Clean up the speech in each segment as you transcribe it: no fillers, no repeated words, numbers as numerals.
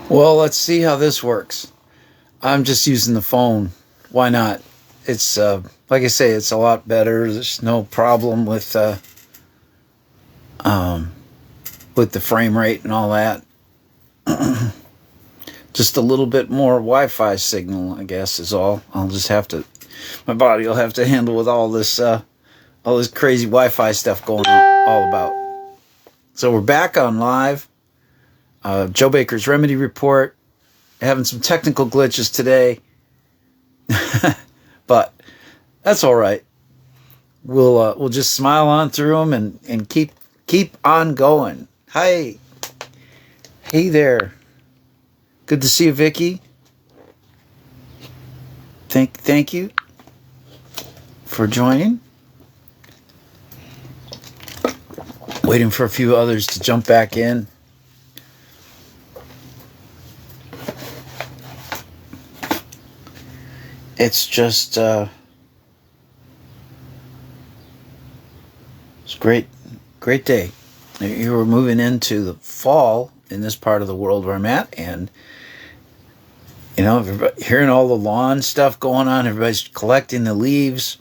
Well, let's see how this works. I'm just using the phone. Why not? It's like I say, it's a lot better. There's no problem um, with the frame rate and all that. Just a little bit more Wi-Fi signal, I guess, is all. I'll just have to. My body will have to handle with all this crazy Wi-Fi stuff going on, all about. So we're back on live. Joe Baker's Remedy Report. Having some technical glitches today, but that's all right. We'll just smile on through them and keep on going. Hi, hey there. Good to see you, Vicky. Thank you for joining. Waiting for a few others to jump back in. It's just, it's a great day. You were moving into the fall in this part of the world where I'm at, and hearing all the lawn stuff going on. Everybody's collecting the leaves,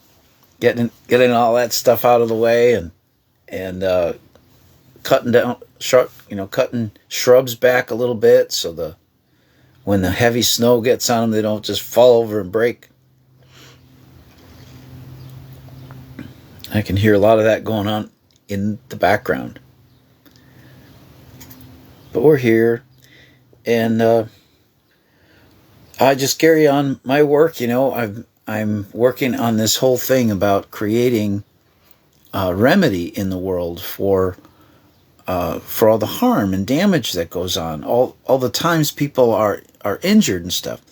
getting all that stuff out of the way, and cutting down cutting shrubs back a little bit so when the heavy snow gets on them, they don't just fall over and break. I can hear a lot of that going on in the background. But we're here, and I just carry on my work. I'm working on this whole thing about creating a remedy in the world for all the harm and damage that goes on, all the times people are injured and stuff.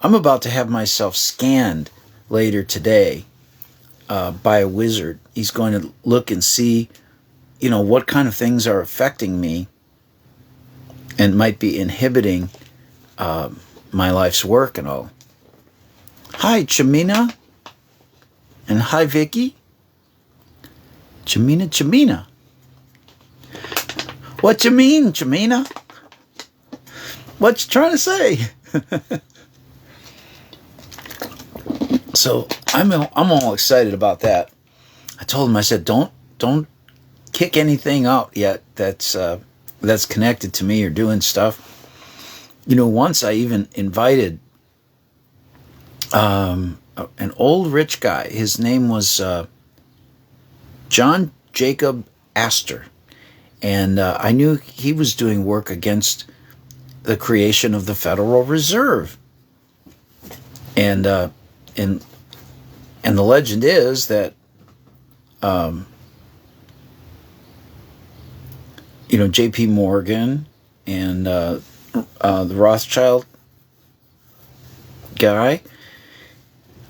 I'm about to have myself scanned later today by a wizard. He's going to look and see, what kind of things are affecting me and might be inhibiting my life's work and all. Hi, Chamina. And hi, Vicky. Chamina. What you mean, Chamina? What you trying to say? So I'm all excited about that. I told him, I said, don't kick anything out yet that's connected to me or doing stuff. Once I even invited an old rich guy. His name was John Jacob Astor. And I knew he was doing work against the creation of the Federal Reserve. And the legend is that, J.P. Morgan and the Rothschild guy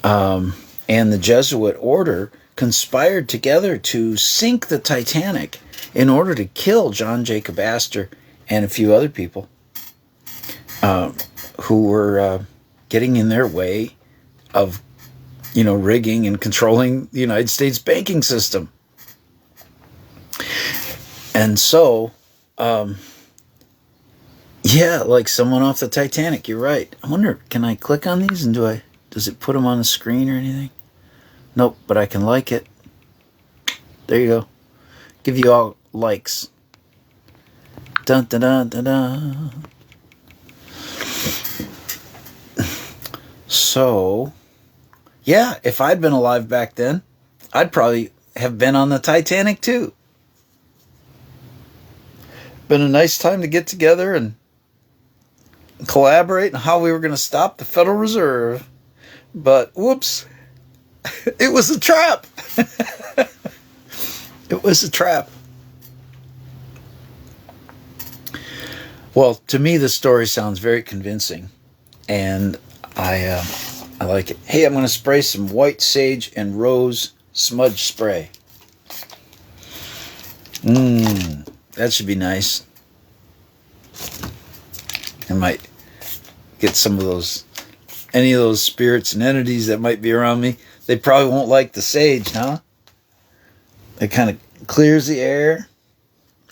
and the Jesuit order conspired together to sink the Titanic in order to kill John Jacob Astor and a few other people who were getting in their way of, rigging and controlling the United States banking system. And so, like someone off the Titanic, you're right. I wonder, can I click on these and does it put them on the screen or anything? Nope, but I can like it. There you go. Give you all likes. Dun dun dun dun dun. So, yeah, if I'd been alive back then, I'd probably have been on the Titanic too. Been a nice time to get together and collaborate on how we were going to stop the Federal Reserve. But, whoops, it was a trap. It was a trap. Well, to me, the story sounds very convincing, and I like it. Hey, I'm going to spray some white sage and rose smudge spray. That should be nice. I might get some of those, any of those spirits and entities that might be around me. They probably won't like the sage, huh? It kind of clears the air,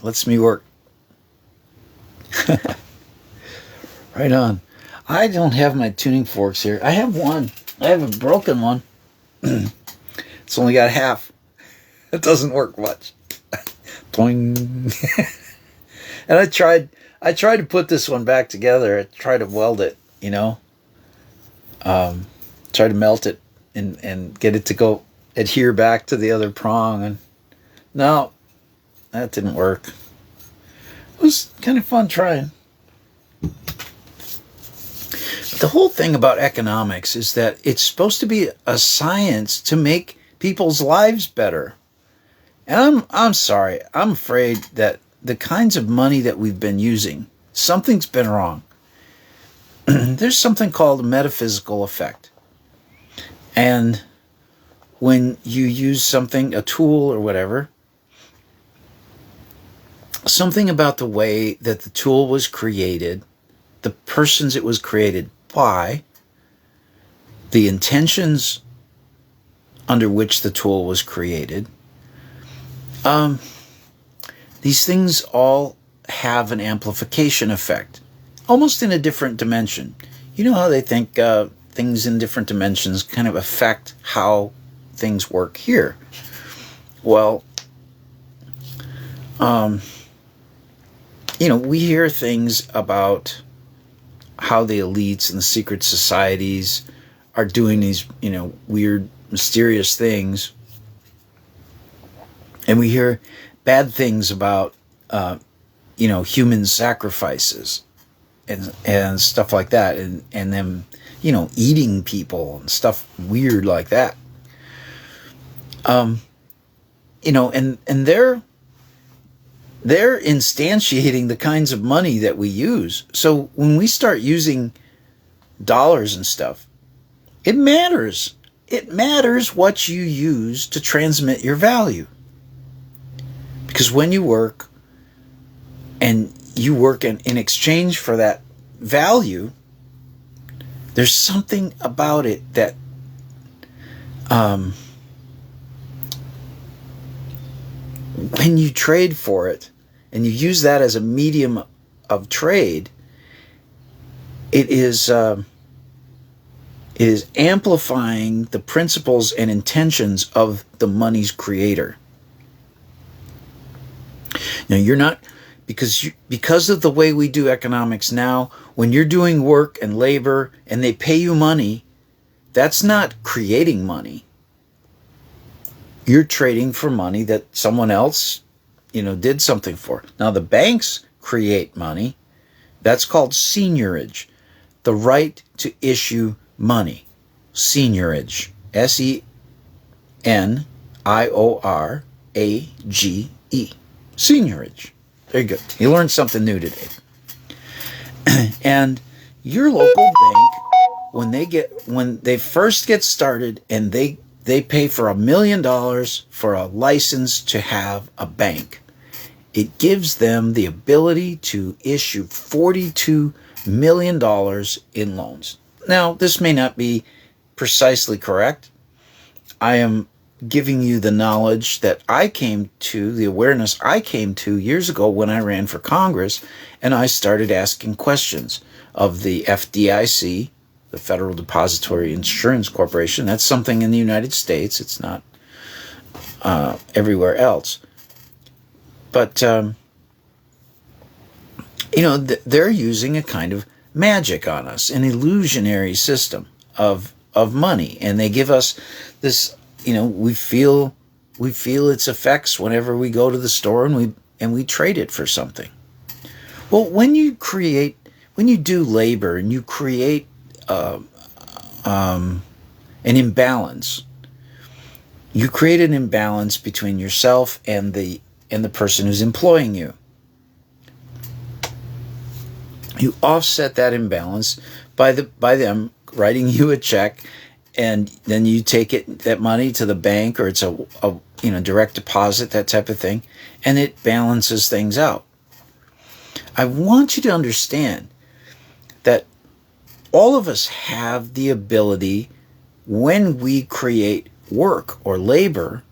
lets me work. Right on. I don't have my tuning forks here. I have one. I have a broken one. It's only got half. It doesn't work much. Boing. And I tried to put this one back together. I tried to weld it, try to melt it and get it to go adhere back to the other prong. And no, that didn't work. It was kind of fun trying. The whole thing about economics is that it's supposed to be a science to make people's lives better. And I'm sorry, I'm afraid that the kinds of money that we've been using, something's been wrong. There's something called a metaphysical effect. And when you use something, a tool or whatever, something about the way that the tool was created, the persons it was created by, the intentions under which the tool was created, these things all have an amplification effect, almost in a different dimension. You know how they think things in different dimensions kind of affect how things work here? Well, we hear things about how the elites and the secret societies are doing these, weird, mysterious things. And we hear bad things about, human sacrifices and stuff like that. And them, eating people and stuff weird like that. And they're instantiating the kinds of money that we use. So when we start using dollars and stuff, it matters. It matters what you use to transmit your value. Because when you work, and you work in exchange for that value, there's something about it that when you trade for it and you use that as a medium of trade, it is amplifying the principles and intentions of the money's creator. Now, you're not, because of the way we do economics now, when you're doing work and labor and they pay you money, that's not creating money. You're trading for money that someone else, did something for. Now, the banks create money. That's called seigniorage. The right to issue money. Seigniorage. Seniorage. Seigniorage. Very good. You learned something new today. And your local bank, when they first get started and they pay for $1 million for a license to have a bank, it gives them the ability to issue $42 million in loans. Now, this may not be precisely correct. I am giving you the knowledge that I came to, the awareness I came to years ago when I ran for Congress, and I started asking questions of the FDIC, the Federal Depository Insurance Corporation. That's something in the United States. It's not everywhere else. But, they're using a kind of magic on us, an illusionary system of money. And they give us this, we feel its effects whenever we go to the store and we trade it for something. Well, when you do labor and you create an imbalance, you create an imbalance between yourself and the person who's employing you. You offset that imbalance by them writing you a check, and then you take that money to the bank, or it's a direct deposit, that type of thing, and it balances things out. I want you to understand that all of us have the ability, when we create work or labor,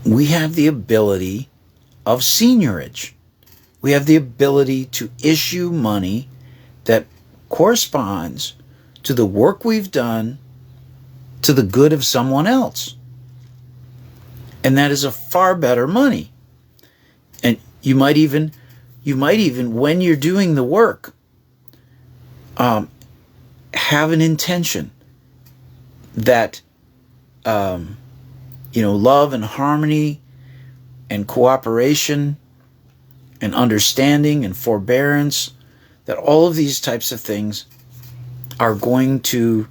we have the ability of seigniorage. We have the ability to issue money that corresponds to the work we've done to the good of someone else. And that is a far better money. And you might even when you're doing the work, have an intention that love and harmony and cooperation and understanding and forbearance, that all of these types of things are going to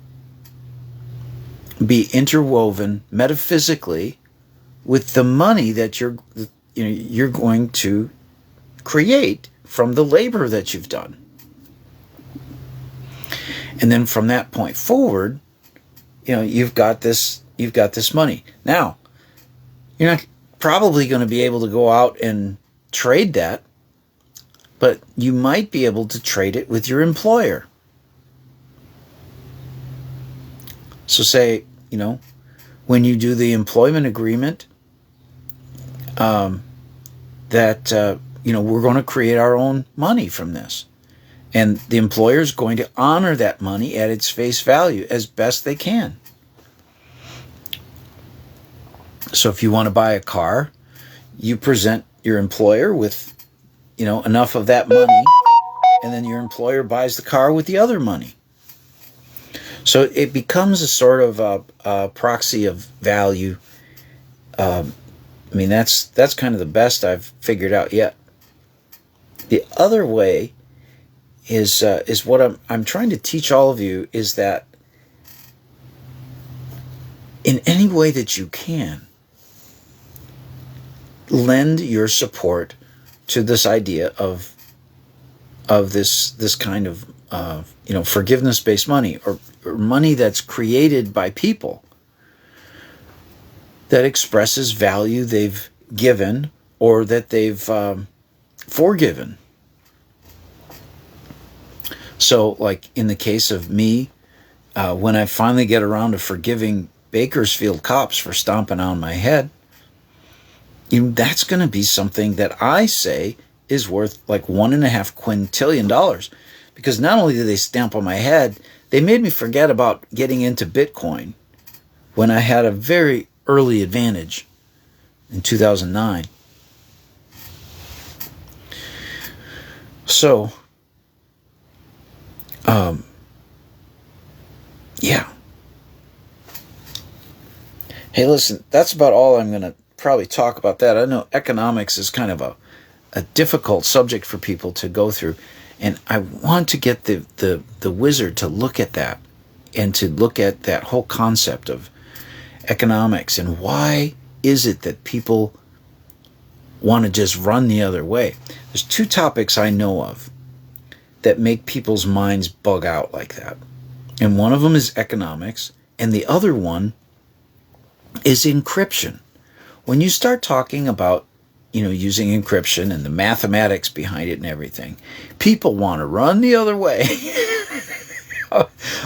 be interwoven metaphysically with the money that you're going to create from the labor that you've done. And then from that point forward, you've got this money. Now, you're not probably going to be able to go out and trade that, but you might be able to trade it with your employer. So say, when you do the employment agreement, that we're going to create our own money from this. And the employer is going to honor that money at its face value as best they can. So if you want to buy a car, you present your employer with, enough of that money, and then your employer buys the car with the other money. So it becomes a sort of a proxy of value. That's kind of the best I've figured out yet. The other way is what I'm trying to teach all of you, is that in any way that you can, lend your support to this idea of this kind of forgiveness-based money, or money that's created by people that expresses value they've given or that they've forgiven. So, like in the case of me, when I finally get around to forgiving Bakersfield cops for stomping on my head, that's going to be something that I say is worth like $1.5 quintillion. Because not only did they stamp on my head, they made me forget about getting into Bitcoin when I had a very early advantage in 2009. So, yeah. Hey, listen, that's about all I'm going to probably talk about that. I know economics is kind of a difficult subject for people to go through. And I want to get the wizard to look at that, and to look at that whole concept of economics, and why is it that people want to just run the other way. There's two topics I know of that make people's minds bug out like that. And one of them is economics, and the other one is encryption. When you start talking about using encryption and the mathematics behind it and everything, people want to run the other way.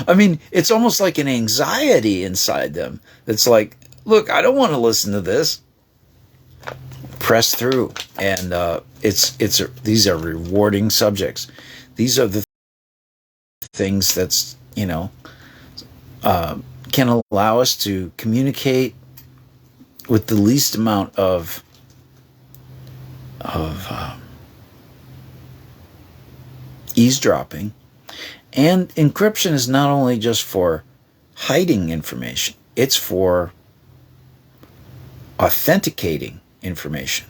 I mean, it's almost like an anxiety inside them. It's like, look, I don't want to listen to this. Press through. And these are rewarding subjects. These are the things that's, can allow us to communicate with the least amount of eavesdropping. And encryption is not only just for hiding information, it's for authenticating information.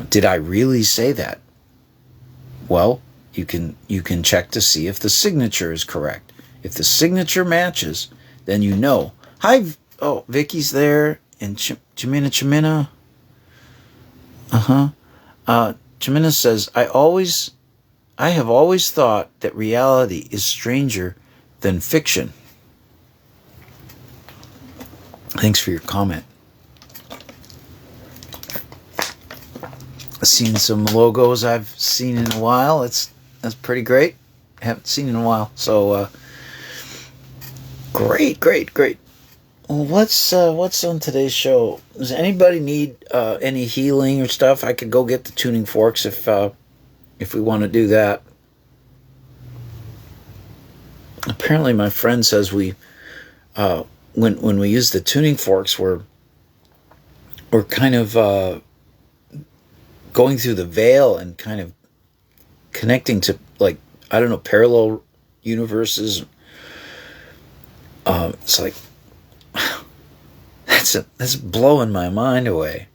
Did I really say that? Well, you can check to see if the signature is correct. If the signature matches, then you know. Hi, Vicky's there, and Chimina. Chimina says, I have always thought that reality is stranger than fiction. Thanks for your comment. I've seen some logos I've seen in a while. That's pretty great. I haven't seen in a while. So, great. Well, what's on today's show? Does anybody need any healing or stuff? I could go get the tuning forks if we want to do that. apparently my friend says when we use the tuning forks, we're kind of going through the veil and kind of connecting to, like, I don't know, parallel universes. It's like that's blowing my mind away.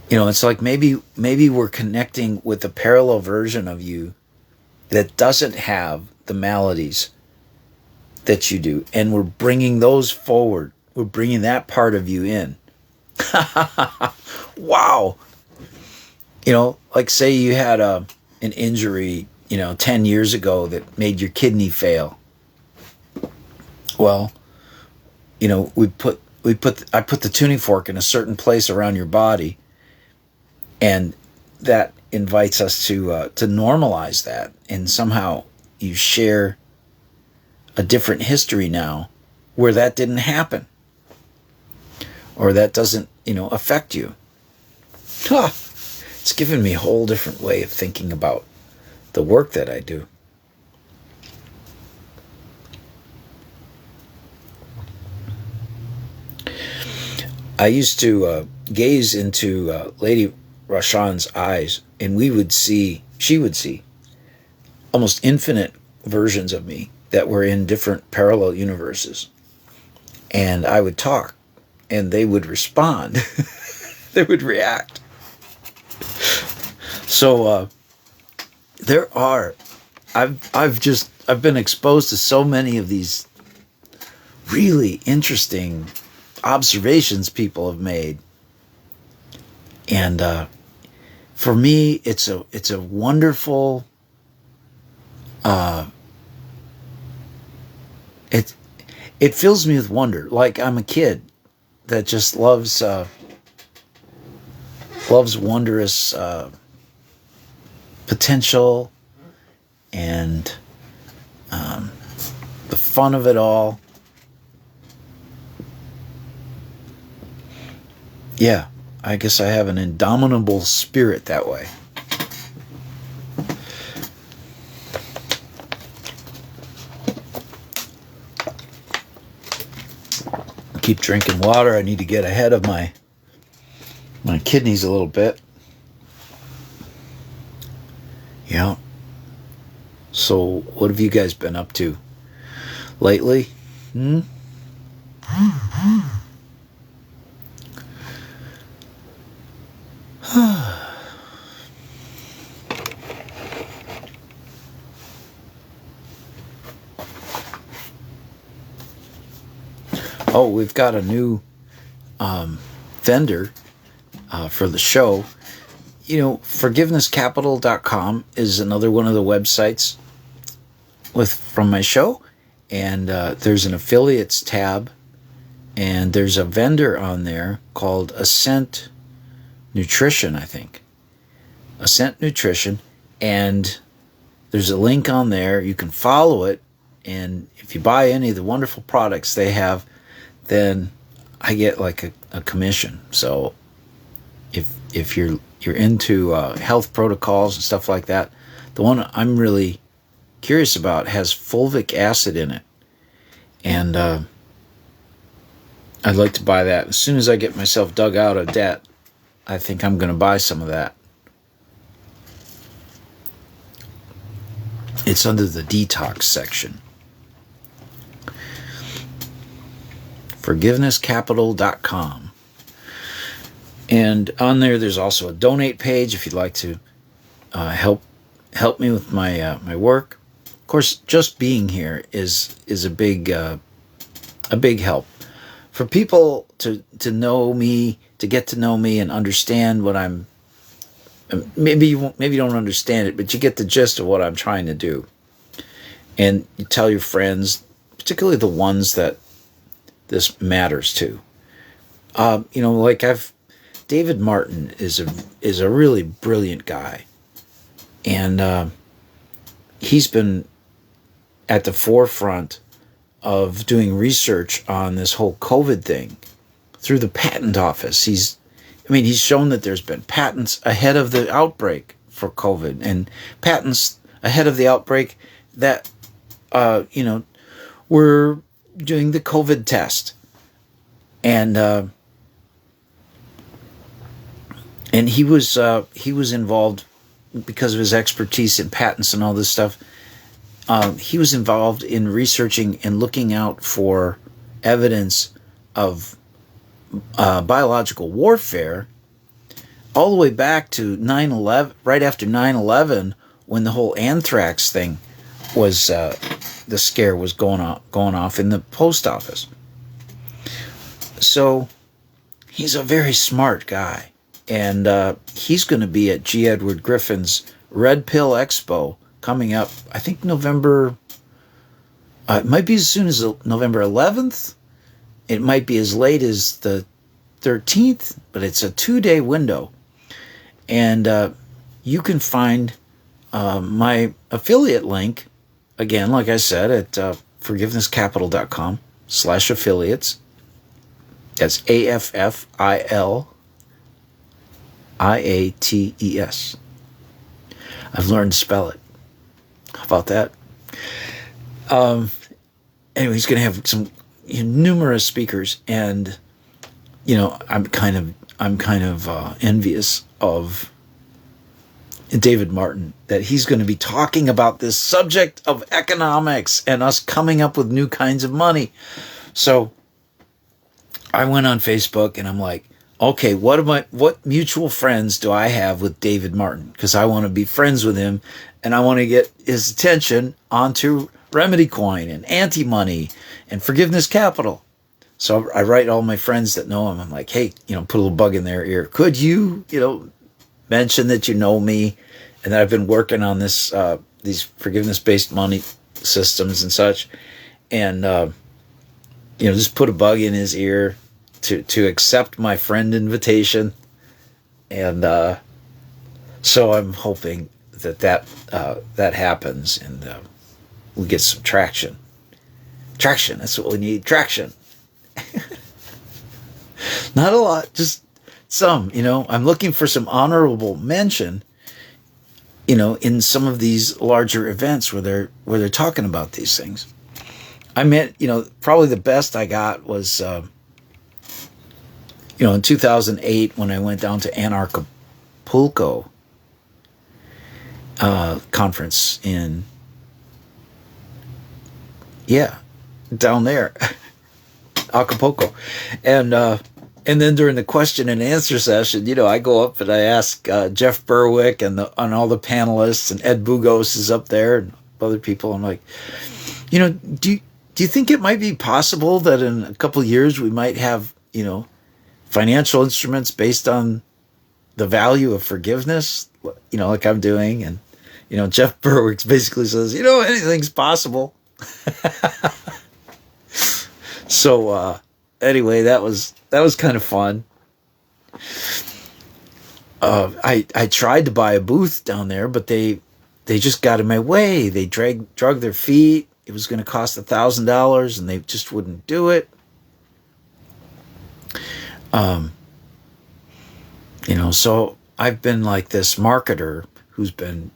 It's like maybe we're connecting with a parallel version of you that doesn't have the maladies that you do, and we're bringing those forward. We're bringing that part of you in. Wow. Like say you had an injury, 10 years ago that made your kidney fail. Well, I put the tuning fork in a certain place around your body, and that invites us to normalize that, and somehow you share a different history now where that didn't happen, or that doesn't affect you. It's given me a whole different way of thinking about the work that I do. I used to gaze into Lady Rashan's eyes, and she would see almost infinite versions of me that were in different parallel universes. And I would talk, and they would respond. They would react. So I've been exposed to so many of these really interesting observations people have made, and for me, it's a wonderful. It fills me with wonder, like I'm a kid that just loves wondrous potential and the fun of it all. Yeah, I guess I have an indomitable spirit that way. Keep drinking water. I need to get ahead of my kidneys a little bit. Yeah. So, what have you guys been up to lately? Oh, we've got a new vendor for the show. Forgivenesscapital.com is another one of the websites from my show, and there's an affiliates tab, and there's a vendor on there called Ascent Nutrition, I think. Ascent Nutrition, and there's a link on there. You can follow it, and if you buy any of the wonderful products they have, then I get like a commission. So if you're into health protocols and stuff like that, the one I'm really curious about has fulvic acid in it, and I'd like to buy that as soon as I get myself dug out of debt. I think I'm going to buy some of that. It's under the detox section. Forgivenesscapital.com. And on there's also a donate page if you'd like to help me with my work. Of course, just being here is a big help for people to know me, to get to know me and understand what I'm. Maybe you don't understand it, but you get the gist of what I'm trying to do, and you tell your friends, particularly the ones that this matters to. David Martin is a really brilliant guy, and he's been at the forefront of doing research on this whole COVID thing through the patent office. He's shown that there's been patents ahead of the outbreak for COVID, and patents ahead of the outbreak that were doing the COVID test, and he was involved because of his expertise in patents and all this stuff. He was involved in researching and looking out for evidence of biological warfare all the way back to 9/11, right after 9/11, when the whole anthrax thing was, the scare was going off in the post office. So he's a very smart guy, and he's going to be at G. Edward Griffin's Red Pill Expo coming up, I think November, it might be as soon as November 11th. It might be as late as the 13th, but it's a 2-day window. And you can find my affiliate link, again, like I said, at forgivenesscapital.com/affiliates. That's AFFILIATES. I've learned to spell it. How about that? Anyway, he's going to have some numerous speakers, and I'm kind of envious of David Martin, that he's going to be talking about this subject of economics and us coming up with new kinds of money. So I went on Facebook and I'm like, okay, what mutual friends do I have with David Martin? Because I want to be friends with him, and I want to get his attention onto Remedy Coin and Anti-Money and Forgiveness Capital. So I write all my friends that know him. I'm like, hey, put a little bug in their ear. Could you, mention that you know me and that I've been working on this, these forgiveness-based money systems and such, and just put a bug in his ear to accept my friend invitation. And so I'm hoping that happens, and we get some traction. Traction, that's what we need. Traction. Not a lot, just some. I'm looking for some honorable mention, in some of these larger events where they're talking about these things. I meant, probably the best I got was, in 2008 when I went down to Anarchapulco conference down there, Acapulco, and then during the question and answer session, I go up and I ask Jeff Berwick and all the panelists, and Ed Bugos is up there and other people. I'm like, do you think it might be possible that in a couple of years we might have, financial instruments based on the value of forgiveness, like I'm doing? And, Jeff Berwick basically says, anything's possible. So, anyway, that was kind of fun. I tried to buy a booth down there, but they just got in my way. They drug their feet. It was going to cost $1,000, and they just wouldn't do it. So I've been like this marketer who's been,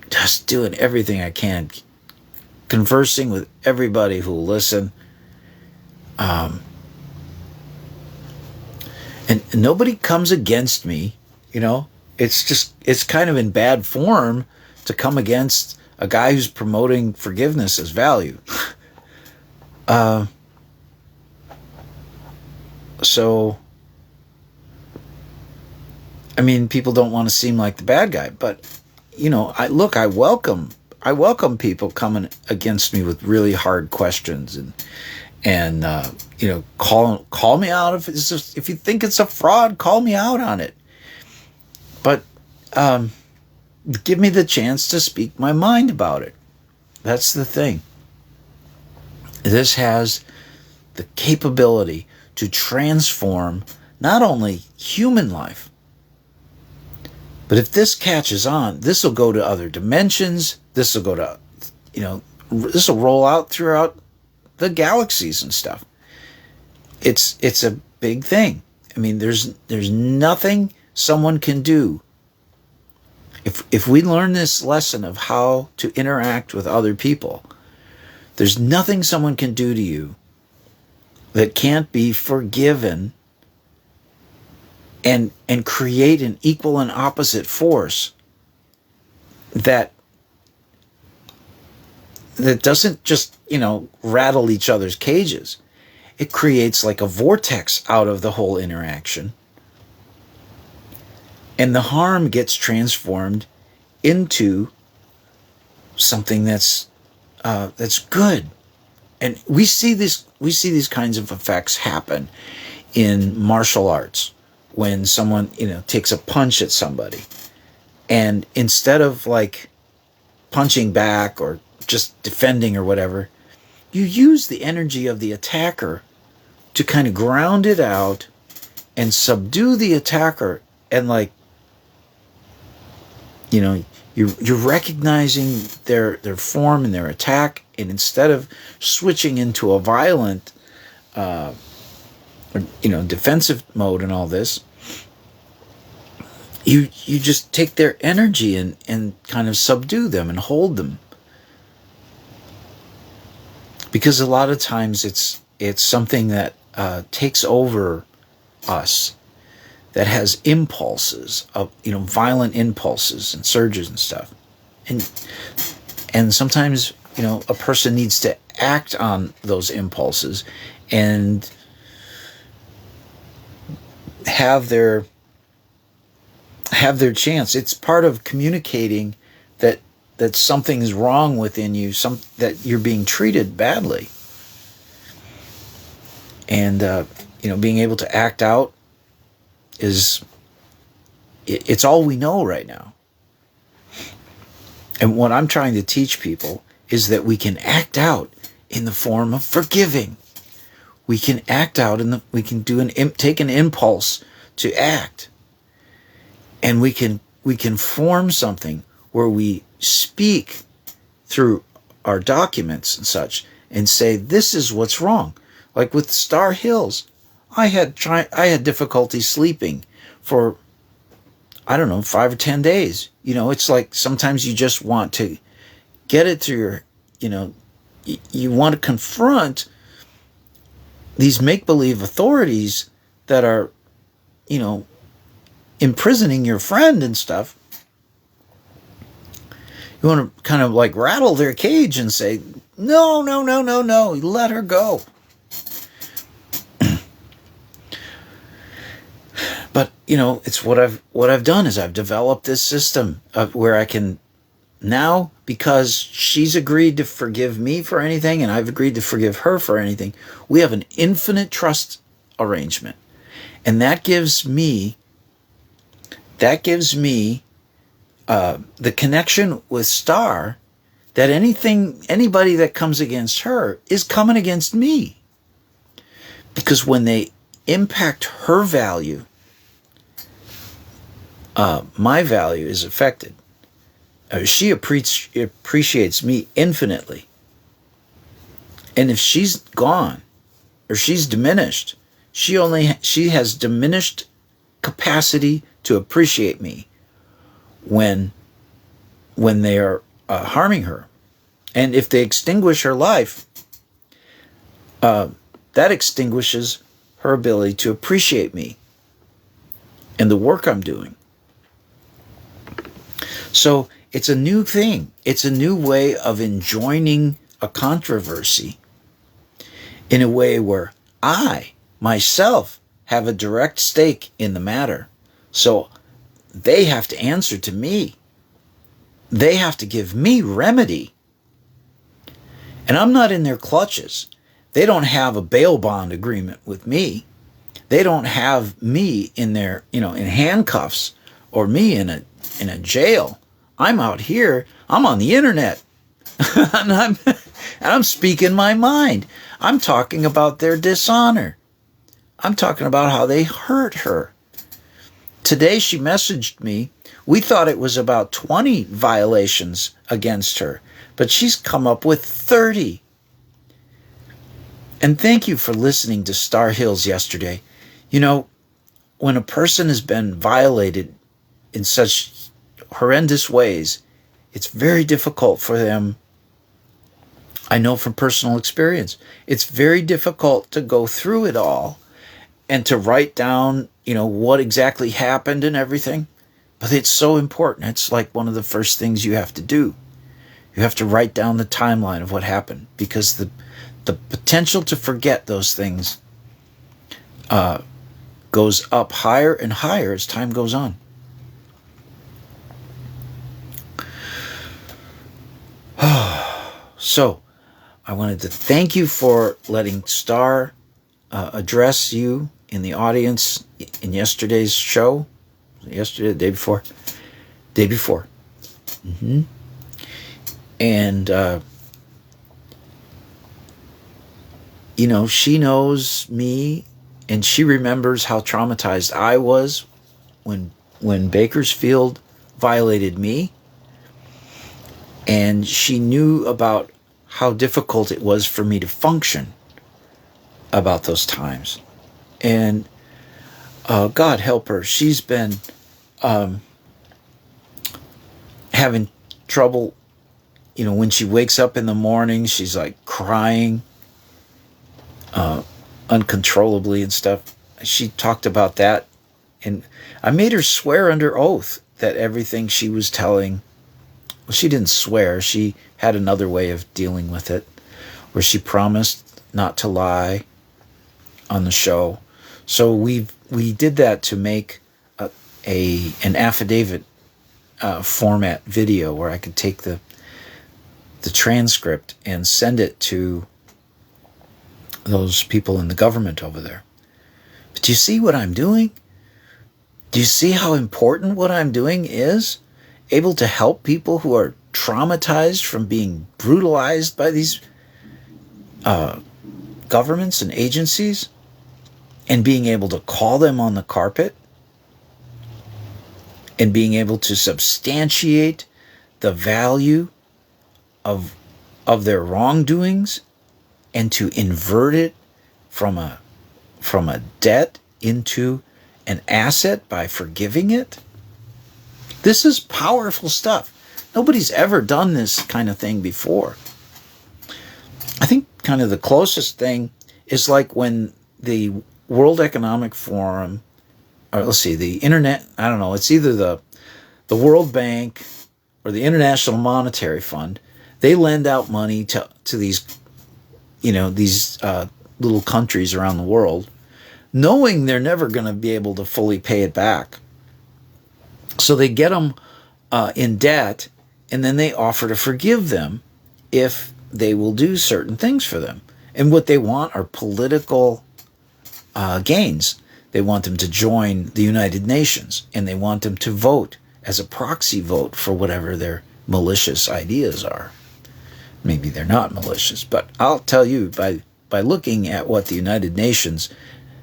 just doing everything I can, conversing with everybody who will listen. And nobody comes against me, it's kind of in bad form to come against a guy who's promoting forgiveness as value. So, people don't want to seem like the bad guy, but, I welcome people coming against me with really hard questions, and call me out if you think it's a fraud, call me out on it. But give me the chance to speak my mind about it. That's the thing. This has the capability to transform not only human life, but if this catches on, this will go to other dimensions. This will go to, this will roll out throughout the galaxies and stuff. It's a big thing. There's nothing someone can do If we learn this lesson of how to interact with other people, there's nothing someone can do to you that can't be forgiven and create an equal and opposite force that doesn't just, rattle each other's cages. It creates like a vortex out of the whole interaction. And the harm gets transformed into something that's good. And we see these kinds of effects happen in martial arts when someone, takes a punch at somebody. And instead of like punching back or just defending or whatever, you use the energy of the attacker to kind of ground it out and subdue the attacker. And like, you're recognizing their form and their attack, and instead of switching into a violent, defensive mode and all this, you just take their energy and kind of subdue them and hold them. Because a lot of times it's something that takes over us, that has impulses of, violent impulses and surges and stuff. And sometimes, a person needs to act on those impulses and have their chance. It's part of communicating that something's wrong within you, that you're being treated badly. And being able to act out it's all we know right now. And what I'm trying to teach people is that we can act out in the form of forgiving. We can act out we can take an impulse to act. And we can form something where we speak through our documents and such and say, this is what's wrong. Like with Star Hills, I had difficulty sleeping for, 5 or 10 days. It's like sometimes you just want to get it through your, you want to confront these make-believe authorities that are, imprisoning your friend and stuff. You want to kind of like rattle their cage and say, no, let her go. But, it's what I've done is I've developed this system of where I can now, because she's agreed to forgive me for anything and I've agreed to forgive her for anything, we have an infinite trust arrangement. And that gives me the connection with Star, that anybody that comes against her is coming against me. Because when they impact her value, my value is affected. She appreciates me infinitely. And if she's gone or she's diminished, she has diminished capacity to appreciate me when they are harming her. And if they extinguish her life, that extinguishes her ability to appreciate me and the work I'm doing. So it's a new thing. It's a new way of enjoining a controversy in a way where I, myself, have a direct stake in the matter. So they have to answer to me. They have to give me remedy. And I'm not in their clutches. They don't have a bail bond agreement with me. They don't have me in their, in handcuffs or me in a jail. I'm out here. I'm on the internet. and I'm speaking my mind. I'm talking about their dishonor. I'm talking about how they hurt her. Today she messaged me. We thought it was about 20 violations against her, but she's come up with 30. And thank you for listening to Star Hills yesterday. When a person has been violated in such horrendous ways, it's very difficult for them. I know from personal experience, it's very difficult to go through it all and to write down, what exactly happened and everything. But it's so important. It's like one of the first things you have to do. You have to write down the timeline of what happened, because the potential to forget those things goes up higher and higher as time goes on. So, I wanted to thank you for letting Star address you in the audience in yesterday's show. Yesterday, the day before. Day before. And, she knows me, and she remembers how traumatized I was when Bakersfield violated me. And she knew about how difficult it was for me to function about those times. And God help her, she's been having trouble, when she wakes up in the morning, she's like crying uncontrollably and stuff. She talked about that, and I made her swear under oath that everything she was telling, well, she didn't swear, she had another way of dealing with it, where she promised not to lie on the show. So we did that to make an affidavit format video where I could take the transcript and send it to those people in the government over there. But do you see what I'm doing? Do you see how important what I'm doing is? Able to help people who are traumatized from being brutalized by these governments and agencies, and being able to call them on the carpet, and being able to substantiate the value of their wrongdoings, and to invert it from a debt into an asset by forgiving it. This is powerful stuff. Nobody's ever done this kind of thing before. I think kind of the closest thing is like when the World Economic Forum, or let's see, the internet, I don't know, it's either the World Bank or the International Monetary Fund. They lend out money to these, these little countries around the world, knowing they're never going to be able to fully pay it back. So they get them in debt, and then they offer to forgive them if they will do certain things for them. And what they want are political gains. They want them to join the United Nations, and they want them to vote as a proxy vote for whatever their malicious ideas are. Maybe they're not malicious, but I'll tell you, by looking at what the United Nations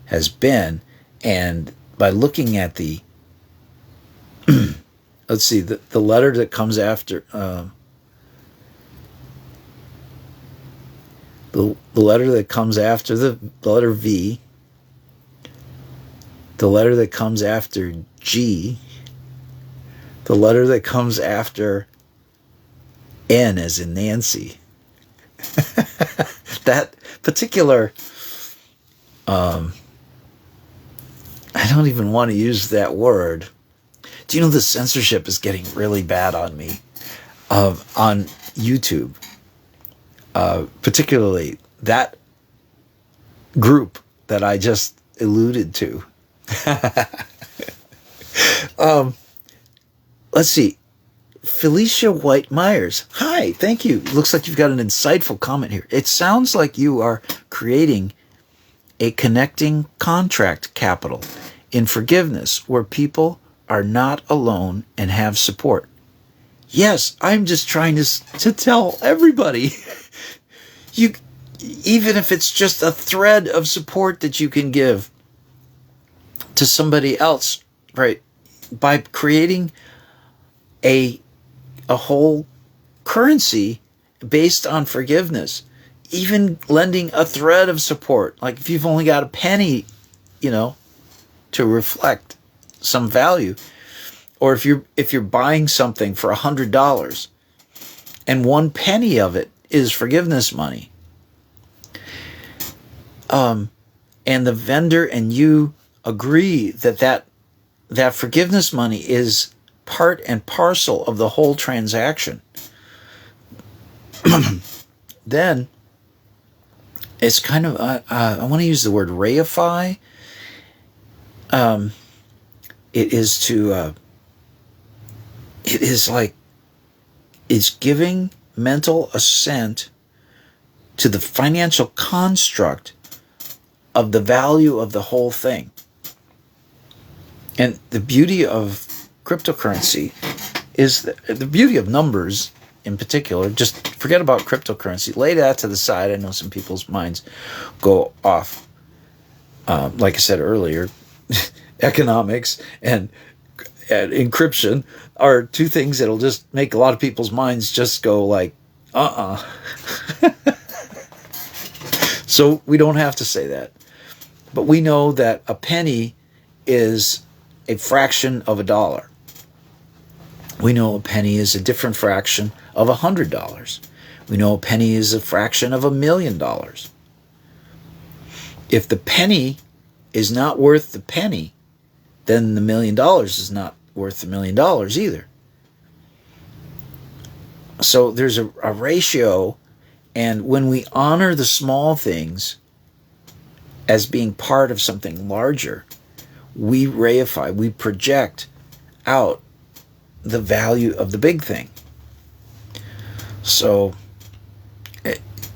has been, and by looking at the let's see, the letter that comes after the letter that comes after the letter V, the letter that comes after G, the letter that comes after N as in Nancy. That particular, I don't even want to use that word. Do you know the censorship is getting really bad on me on YouTube? Particularly that group that I just alluded to. Let's see. Felicia White Myers. Hi, thank you. Looks like you've got an insightful comment here. It sounds like you are creating a connecting contract capital in forgiveness where people are not alone and have support. Yes, I'm just trying to tell everybody. You, even if it's just a thread of support that you can give to somebody else, right? By creating a whole currency based on forgiveness, even lending a thread of support. Like if you've only got a penny, to reflect some value, Or if you're buying something for $100 and 1 penny of it is forgiveness money, and the vendor and you agree that forgiveness money is part and parcel of the whole transaction, then it's kind of, I want to use the word reify. It is giving mental assent to the financial construct of the value of the whole thing. And the beauty of cryptocurrency is the beauty of numbers in particular. Just forget about cryptocurrency. Lay that to the side. I know some people's minds go off. Like I said earlier, economics and encryption are two things that'll just make a lot of people's minds just go like, So we don't have to say that. But we know that a penny is a fraction of a dollar. We know a penny is a different fraction of $100. We know a penny is a fraction of $1 million. If the penny is not worth the penny, then the $1 million is not worth the $1 million either. So there's a ratio, and when we honor the small things as being part of something larger, we reify, we project out the value of the big thing. So,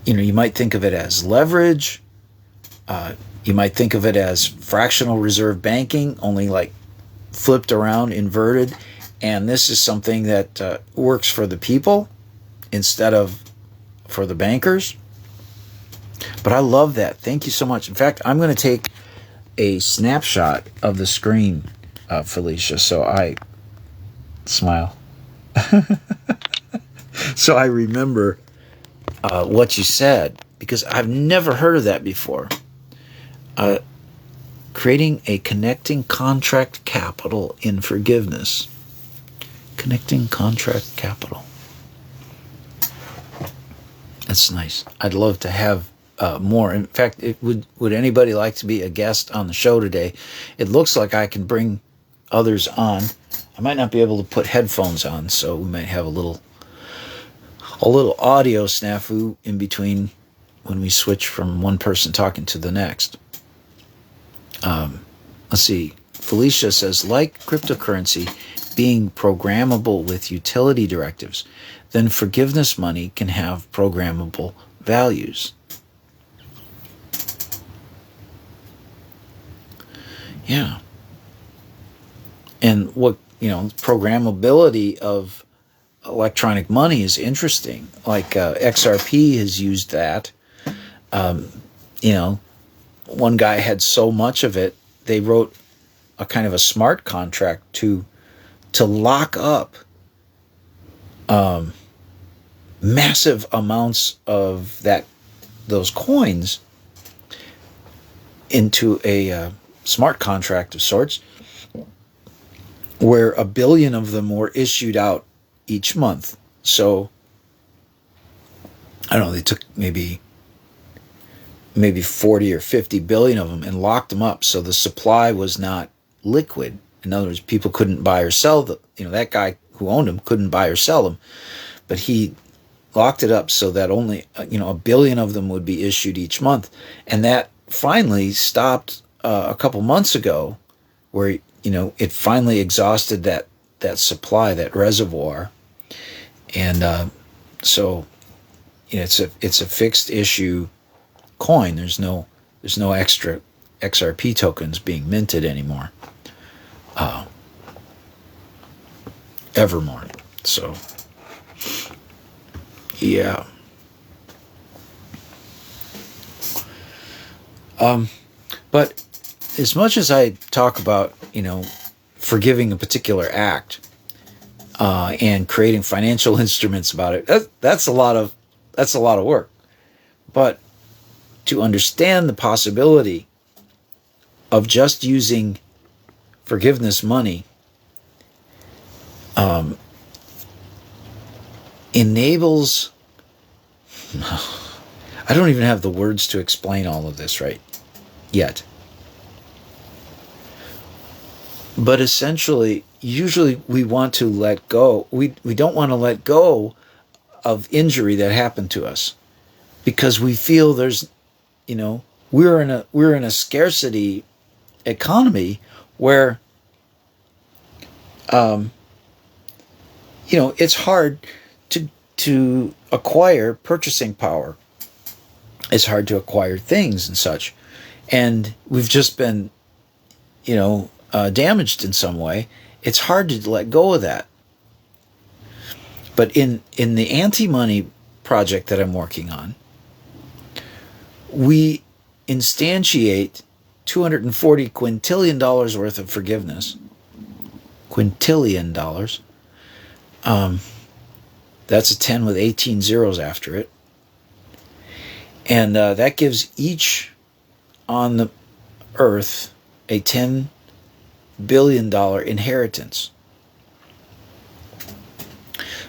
you might think of it as leverage. You might think of it as fractional reserve banking, only like flipped around, inverted. And this is something that works for the people instead of for the bankers. But I love that. Thank you so much. In fact, I'm going to take a snapshot of the screen, Felicia, so I smile. So I remember what you said, because I've never heard of that before. Creating a connecting contract capital in forgiveness. Connecting contract capital. That's nice. I'd love to have more. In fact, would anybody like to be a guest on the show today? It looks like I can bring others on. I might not be able to put headphones on, so we might have a little audio snafu in between when we switch from one person talking to the next. Let's see. Felicia says, like cryptocurrency being programmable with utility directives, then forgiveness money can have programmable values. Yeah. And what, programmability of electronic money is interesting. Like XRP has used that. One guy had so much of it, they wrote a kind of a smart contract to lock up massive amounts of those coins into a smart contract of sorts, where 1 billion of them were issued out each month. So I don't know, they took maybe 40 or 50 billion of them and locked them up, so the supply was not liquid. In other words, people couldn't buy or sell that guy who owned them couldn't buy or sell them, but he locked it up so that only 1 billion of them would be issued each month. And that finally stopped a couple months ago, where it finally exhausted that supply, that reservoir. And so it's a fixed issue coin. There's no extra XRP tokens being minted anymore. Evermore. So yeah. But as much as I talk about, forgiving a particular act, and creating financial instruments about it, that's a lot of work. But to understand the possibility of just using forgiveness money enables, I don't even have the words to explain all of this right yet. But essentially, usually we want to let go. We don't want to let go of injury that happened to us because we feel there's, we're in a scarcity economy where, it's hard to acquire purchasing power. It's hard to acquire things and such. And we've just been, damaged in some way. It's hard to let go of that. But in the anti-money project that I'm working on, we instantiate $240 quintillion worth of forgiveness. Quintillion dollars. That's a 10 with 18 zeros after it. And that gives each on the earth a $10 billion inheritance.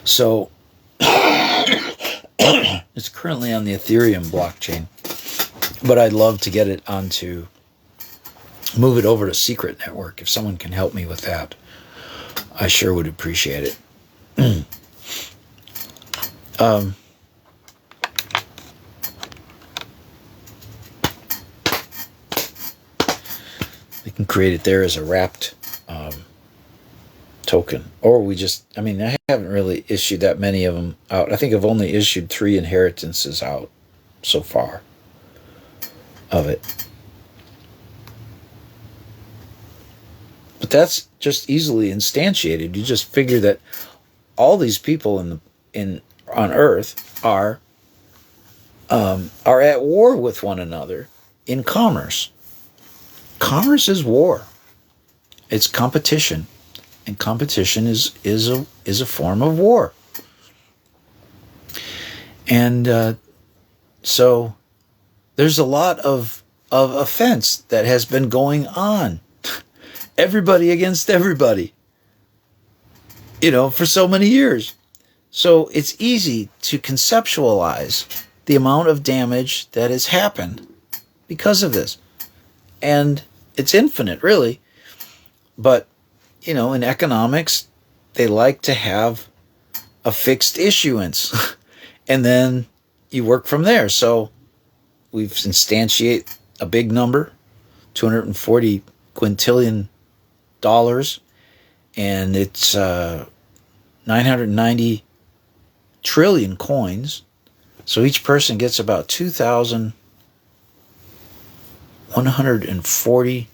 So it's currently on the Ethereum blockchain, but I'd love to get it move it over to Secret Network. If someone can help me with that, I sure would appreciate it. We can create it there as a wrapped token, or I haven't really issued that many of them out. I think I've only issued 3 inheritances out so far of it. But that's just easily instantiated. You just figure that all these people on Earth are at war with one another in commerce. Commerce is war. It's competition, and competition is a form of war. And so there's a lot of offense that has been going on. Everybody against everybody, for so many years. So it's easy to conceptualize the amount of damage that has happened because of this. And it's infinite, really. But, in economics, they like to have a fixed issuance. And then you work from there. So we've instantiate a big number, $240 quintillion, and it's 990 trillion coins. So each person gets about 2,140.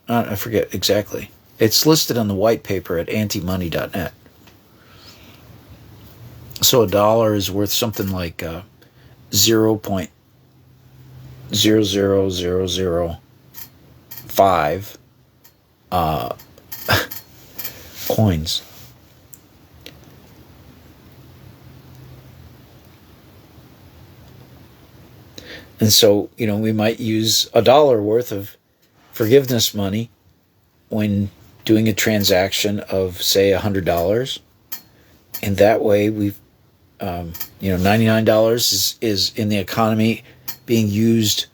I forget exactly. It's listed on the white paper at antimoney.net. So $1 is worth something like 0.00005 coins. And so, we might use $1 worth of forgiveness money when doing a transaction of, say, $100. And that way we've, $99 is in the economy being used,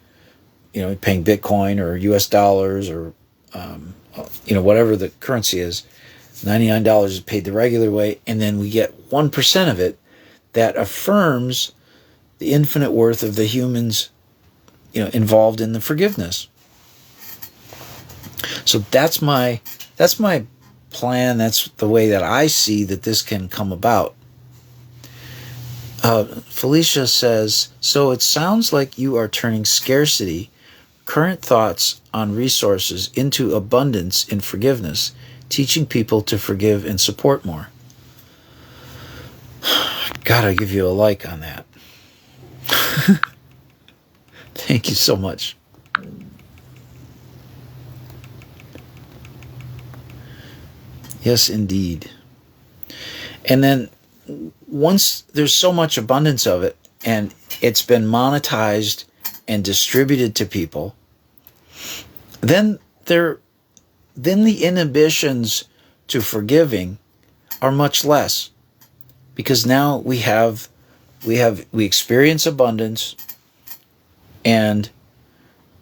paying Bitcoin or US dollars or, whatever the currency is. $99 is paid the regular way, and then we get 1% of it that affirms the infinite worth of the humans, involved in the forgiveness. So that's my plan. That's the way that I see that this can come about. Felicia says, so it sounds like you are turning scarcity, current thoughts on resources, into abundance in forgiveness, teaching people to forgive and support more. Gotta give you a like on that. Thank you so much. Yes, indeed. And then once there's so much abundance of it and it's been monetized and distributed to people, then the inhibitions to forgiving are much less, because now we experience abundance, and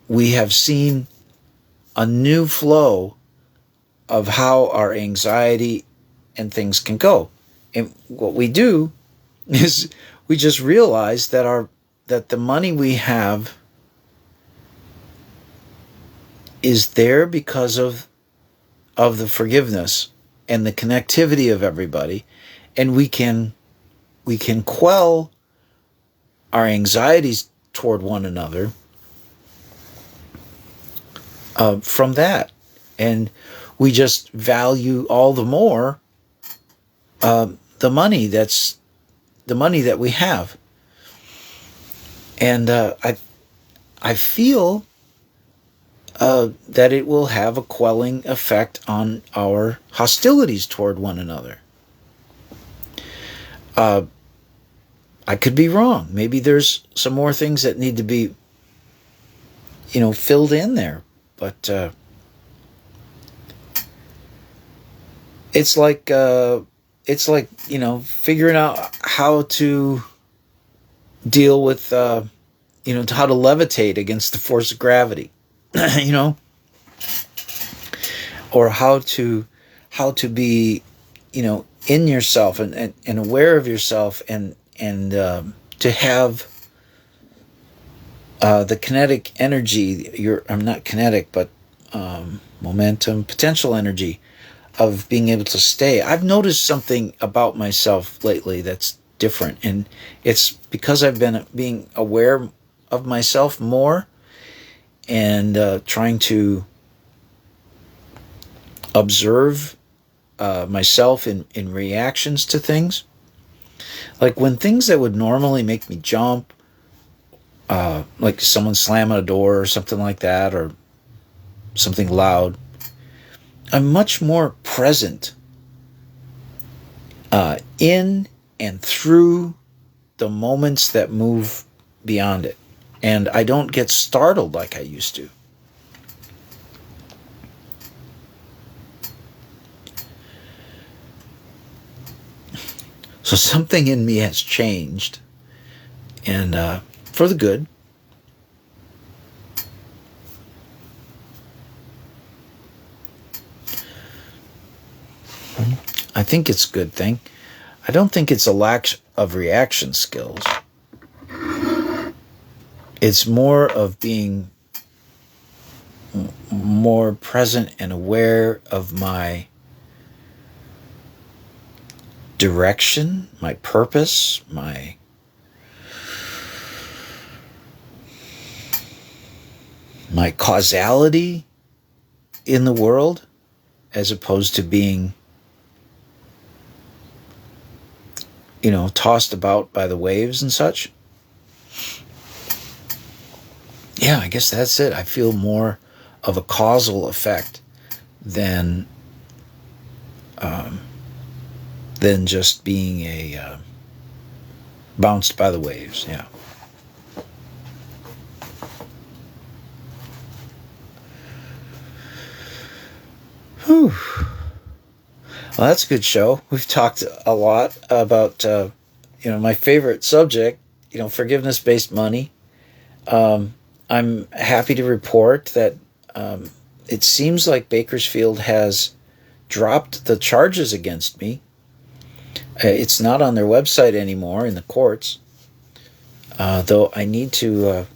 we have seen a new flow of how our anxiety and things can go. And what we do is we just realize that the money we have is there because of the forgiveness and the connectivity of everybody, and we can quell our anxieties toward one another from that, and we just value all the more the money that we have. And I feel that it will have a quelling effect on our hostilities toward one another. I could be wrong. Maybe there's some more things that need to be, filled in there. But it's like figuring out how to deal with how to levitate against the force of gravity, or how to be in yourself and aware of yourself, and to have the kinetic energy, I'm not kinetic, but momentum, potential energy of being able to stay. I've noticed something about myself lately that's different, and it's because I've been being aware of myself more, and trying to observe myself in reactions to things. Like when things that would normally make me jump, like someone slamming a door or something like that, or something loud, I'm much more present in and through the moments that move beyond it. And I don't get startled like I used to. So something in me has changed, and for the good. I think it's a good thing. I don't think it's a lack of reaction skills. It's more of being more present and aware of my direction, my purpose, my causality in the world, as opposed to being tossed about by the waves and such. Yeah, I guess that's it. I feel more of a causal effect than just being a bounced by the waves. Yeah. Whew. Well, that's a good show. We've talked a lot about, my favorite subject, forgiveness-based money. I'm happy to report that it seems like Bakersfield has dropped the charges against me. It's not on their website anymore in the courts, though I need to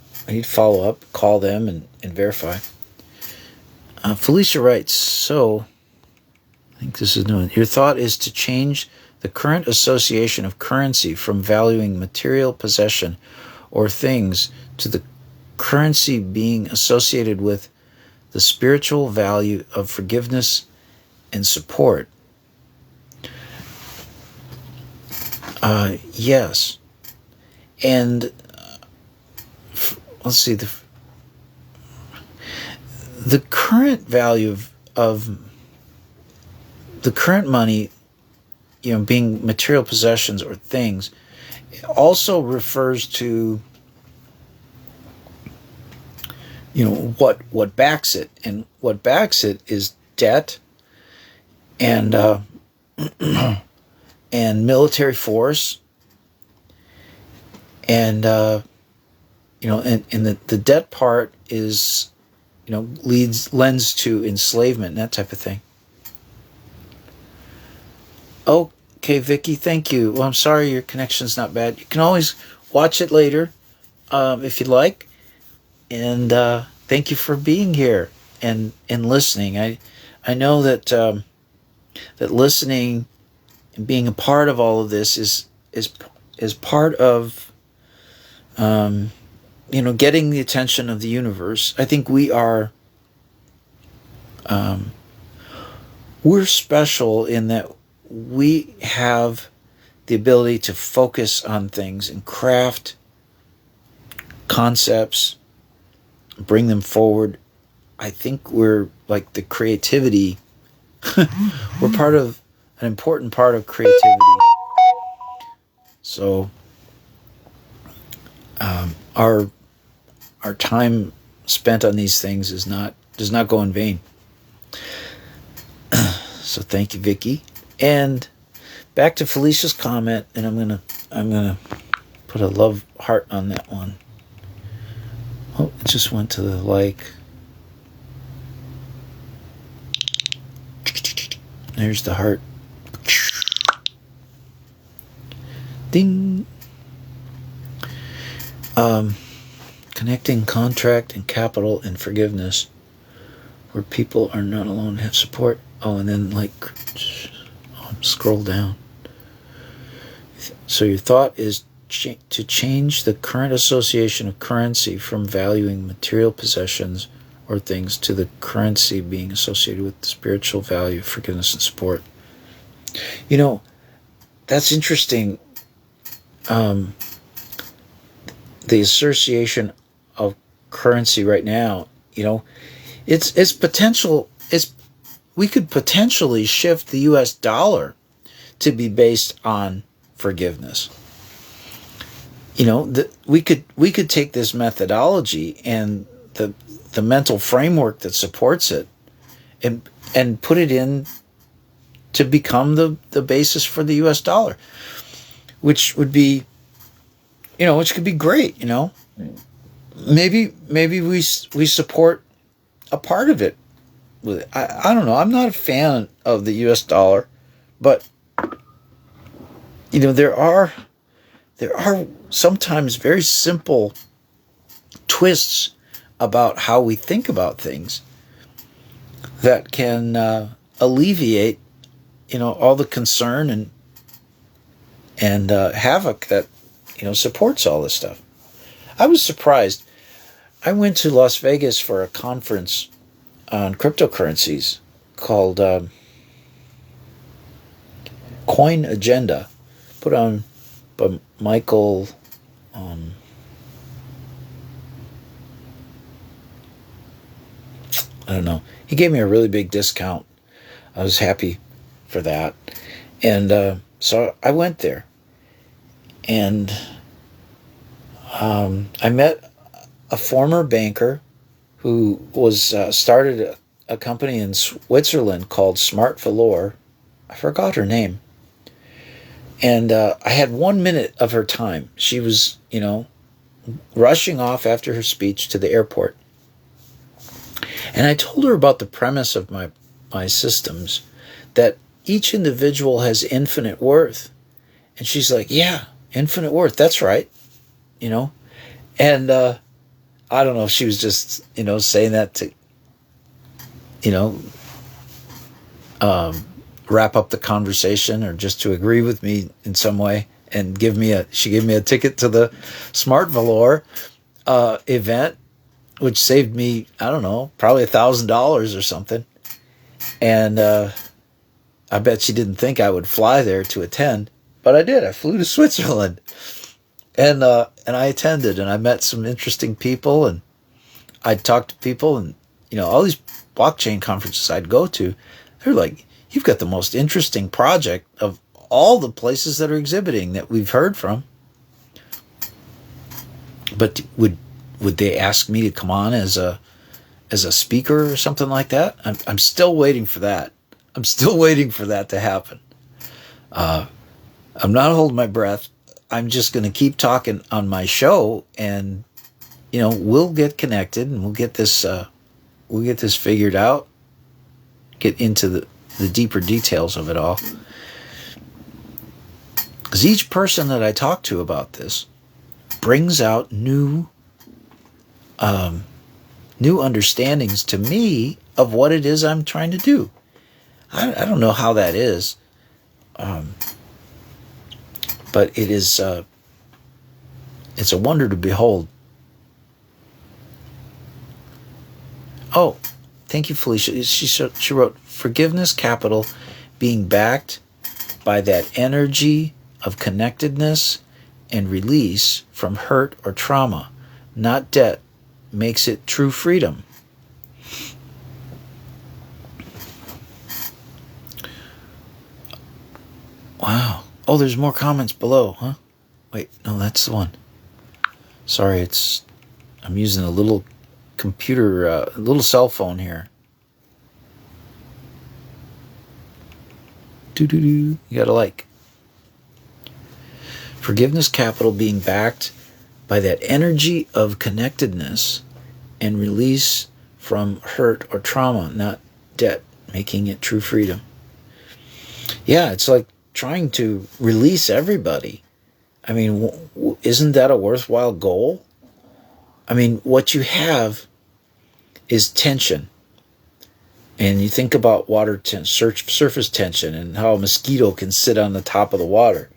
follow up, call them, and verify. Felicia writes, so I think this is new. Your thought is to change the current association of currency from valuing material possession or things to the currency being associated with the spiritual value of forgiveness and support. Yes. And let's see, the current value of the current money, being material possessions or things, also refers to what backs it, and what backs it is debt and and military force, and and the debt part is, lends to enslavement and that type of thing. Okay, Vicky, thank you. Well, I'm sorry your connection's not bad. You can always watch it later if you'd like. And thank you for being here and listening. I know that that listening and being a part of all of this is part of getting the attention of the universe. I think we're special in that we have the ability to focus on things and craft concepts, bring them forward. I think we're like the creativity. We're part of an important part of creativity. So our time spent on these things does not go in vain. So thank you, Vicky. And back to Felicia's comment, and I'm gonna put a love heart on that one. Oh, it just went to the like. There's the heart. Ding. Connecting contract and capital and forgiveness, where people are not alone, have support. Oh, and then scroll down. So your thought is to change the current association of currency from valuing material possessions or things to the currency being associated with the spiritual value of forgiveness and support. That's interesting. The association of currency right now, it's potential. We could potentially shift the U.S. dollar to be based on forgiveness. We could take this methodology and the mental framework that supports it and put it in to become the basis for the U.S. dollar, which would be, which could be great. Maybe we support a part of it. I don't know. I'm not a fan of the U.S. dollar, but there are sometimes very simple twists about how we think about things that can alleviate all the concern and havoc that supports all this stuff. I was surprised. I went to Las Vegas for a conference on cryptocurrencies called Coin Agenda, put on by Michael I don't know. He gave me a really big discount. I was happy for that. And so I went there. And I met a former banker who was started a company in Switzerland called Smart Valor. I forgot her name. And I had 1 minute of her time. She was, rushing off after her speech to the airport. And I told her about the premise of my systems, that each individual has infinite worth. And she's like, yeah, infinite worth. That's right. And I don't know if she was just, saying that to, wrap up the conversation or just to agree with me in some way and she gave me a ticket to the Smart Valor event, which saved me, I don't know, probably $1,000 or something. And I bet she didn't think I would fly there to attend, but I did. I flew to Switzerland. And I attended, and I met some interesting people, and I talked to people, and all these blockchain conferences I'd go to, they're like, "You've got the most interesting project of all the places that are exhibiting that we've heard from." But would they ask me to come on as a speaker or something like that? I'm still waiting for that. I'm still waiting for that to happen. I'm not holding my breath. I'm just going to keep talking on my show, and we'll get connected, and we'll get this figured out. Get into the deeper details of it all. Because each person that I talk to about this brings out new understandings to me of what it is I'm trying to do. I don't know how that is, but it is. It's a wonder to behold. Oh, thank you, Felicia. She wrote, forgiveness capital being backed by that energy of connectedness and release from hurt or trauma, not debt, makes it true freedom. Wow. Oh, there's more comments below, huh? Wait, no, that's the one. Sorry, I'm using a little computer, little cell phone here. You gotta like. Forgiveness capital being backed by that energy of connectedness and release from hurt or trauma, not debt, making it true freedom. Yeah, it's like trying to release everybody. I mean, isn't that a worthwhile goal? I mean, what you have is tension. And you think about water surface tension and how a mosquito can sit on the top of the water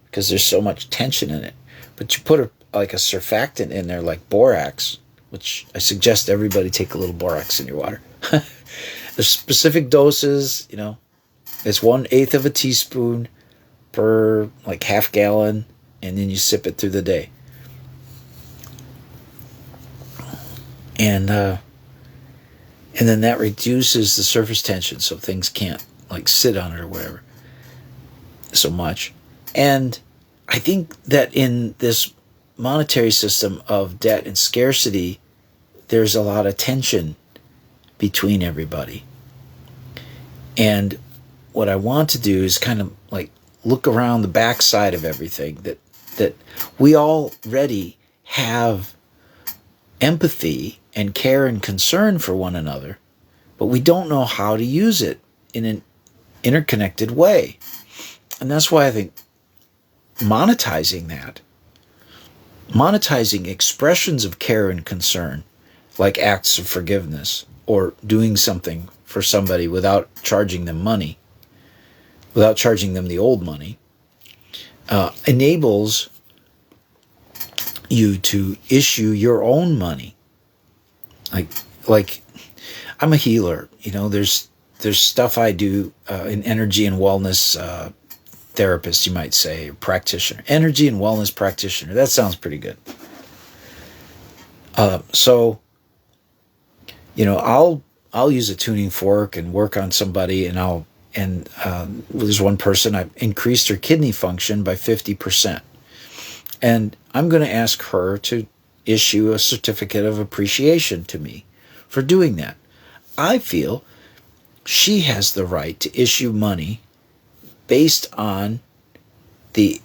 because there's so much tension in it. But you put a surfactant in there like borax, which I suggest everybody take a little borax in your water. There's specific doses, it's 1/8 of a teaspoon per half gallon, and then you sip it through the day. And then that reduces the surface tension, so things can't sit on it or whatever so much. And I think that in this monetary system of debt and scarcity, there's a lot of tension between everybody. And what I want to do is kind of look around the backside of everything, that we already have empathy and care and concern for one another, but we don't know how to use it in an interconnected way. And that's why I think monetizing expressions of care and concern, like acts of forgiveness or doing something for somebody without charging them money, without charging them the old money, enables you to issue your own money. Like I'm a healer, there's stuff I do in energy and wellness therapist, you might say, or practitioner. Energy and wellness practitioner. That sounds pretty good. So I'll use a tuning fork and work on somebody, and there's one person, I've increased her kidney function by 50%. And I'm going to ask her to issue a certificate of appreciation to me for doing that. I feel she has the right to issue money based on the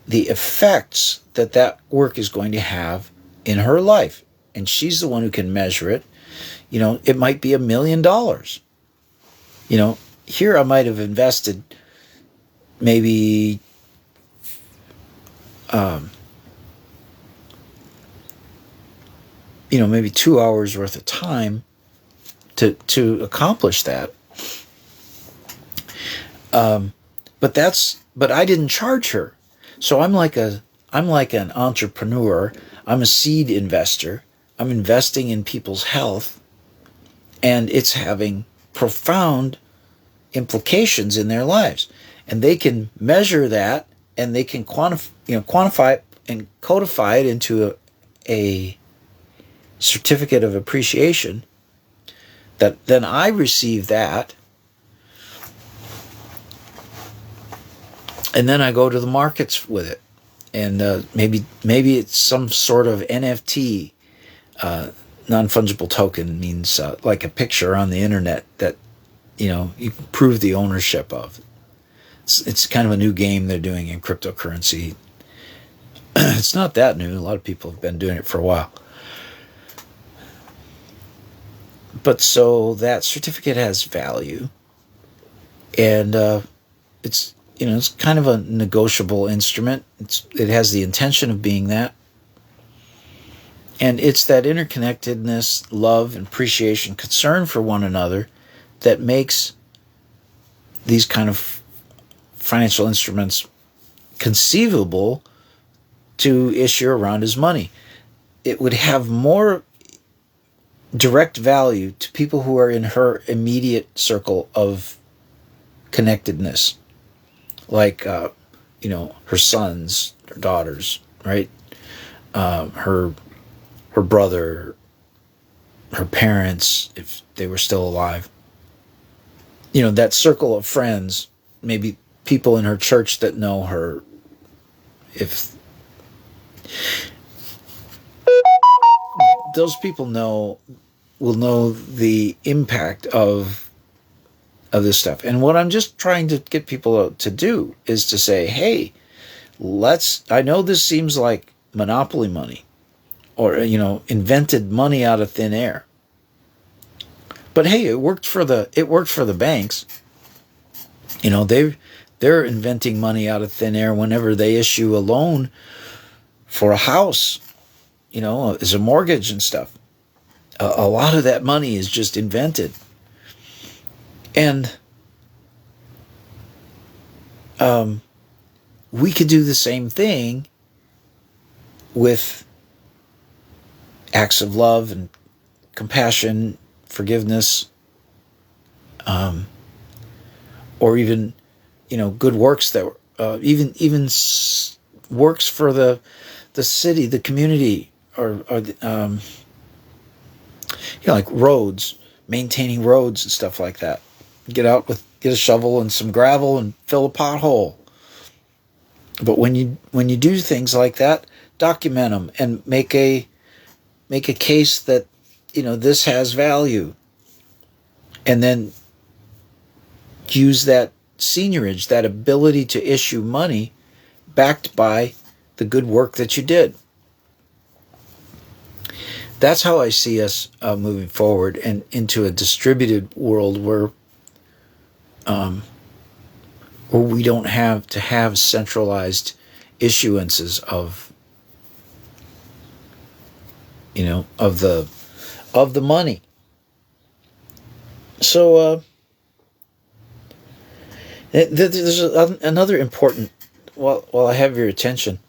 effects that work is going to have in her life. And she's the one who can measure it. It might be $1 million. Here I might have invested maybe maybe 2 hours worth of time to accomplish that. But I didn't charge her. So I'm like an entrepreneur. I'm a seed investor. I'm investing in people's health, and it's having profound implications in their lives. And they can measure that, and they can quantify it and codify it into a certificate of appreciation. That then I receive that, and then I go to the markets with it, and maybe it's some sort of NFT, non-fungible token, means like a picture on the internet that you can prove the ownership of. It's kind of a new game they're doing in cryptocurrency. It's not that new. A lot of people have been doing it for a while. But so that certificate has value, and it's kind of a negotiable instrument. It has the intention of being that, and it's that interconnectedness, love, and appreciation, concern for one another that makes these kind of financial instruments conceivable to issue around as money. It would have more direct value to people who are in her immediate circle of connectedness, like her sons, her daughters, right? Her brother, her parents, if they were still alive. That circle of friends, maybe people in her church that know her. If those people will know the impact of this stuff. And what I'm just trying to get people to do is to say, hey, I know this seems like monopoly money or, invented money out of thin air. But hey, it worked for the banks. They're inventing money out of thin air whenever they issue a loan for a house, as a mortgage and stuff. A lot of that money is just invented. And we could do the same thing with acts of love and compassion, forgiveness, or even, good works that even works for the city, the community, or like roads, maintaining roads and stuff like that. Get a shovel and some gravel and fill a pothole. But when you do things like that, document them and make a case that this has value, and then use that seigniorage, that ability to issue money, backed by the good work that you did. That's how I see us moving forward and into a distributed world where we don't have to have centralized issuances of the money. So there's another important. While I have your attention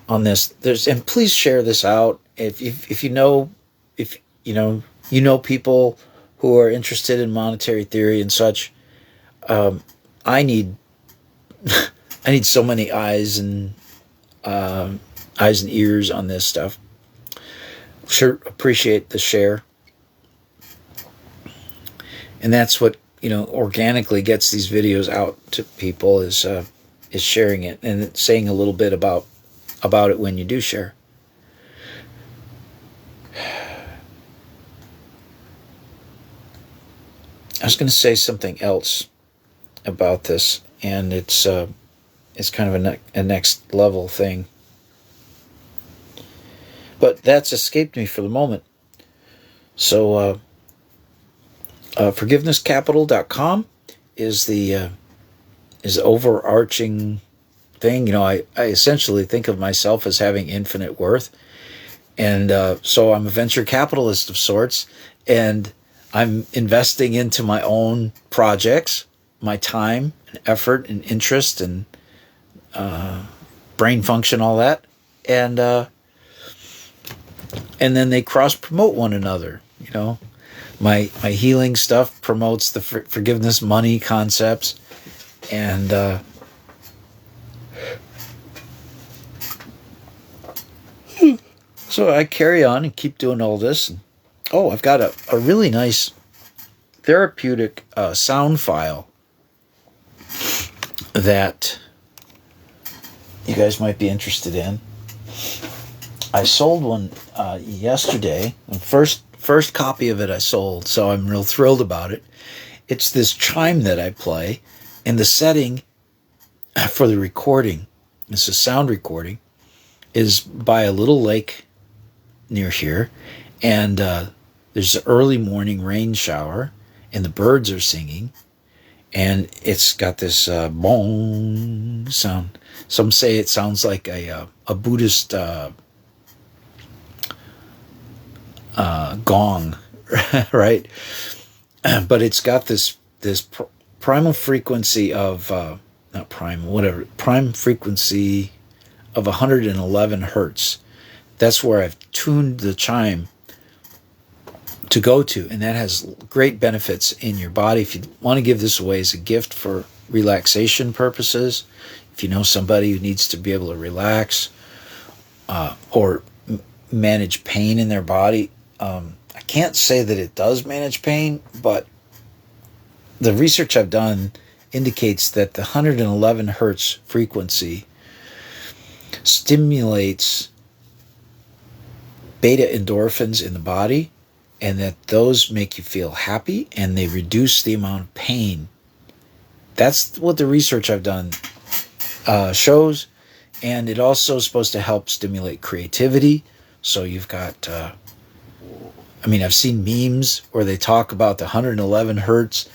on this, and please share this out if you know people who are interested in monetary theory and such. I need so many eyes and ears on this stuff. Sure, appreciate the share, and that's what organically gets these videos out to people is sharing it and saying a little bit about it when you do share. I was going to say something else about this, and it's kind of a next level thing, but that's escaped me for the moment. So forgivenesscapital.com is the overarching thing. I essentially think of myself as having infinite worth, and so I'm a venture capitalist of sorts, and I'm investing into my own projects, my time and effort and interest and brain function, all that, and then they cross promote one another. My healing stuff promotes the forgiveness money concepts, and so I carry on and keep doing all this. I've got a really nice therapeutic sound file that you guys might be interested in. I sold one yesterday. The first copy of it I sold, so I'm real thrilled about it. It's this chime that I play, and the setting for the recording, it's a sound recording, is by a little lake near here, and there's an early morning rain shower, and the birds are singing, and it's got this bong sound. Some say it sounds like a Buddhist gong, right? But it's got this primal frequency of not primal, whatever, prime frequency of 111 hertz. That's where I've tuned the chime to go to, and that has great benefits in your body. If you want to give this away as a gift for relaxation purposes, if you know somebody who needs to be able to relax or manage pain in their body, I can't say that it does manage pain, but the research I've done indicates that the 111 hertz frequency stimulates beta endorphins in the body, and that those make you feel happy and they reduce the amount of pain. That's what the research I've done shows. And it also is supposed to help stimulate creativity. So you've got, I've seen memes where they talk about the 111 hertz.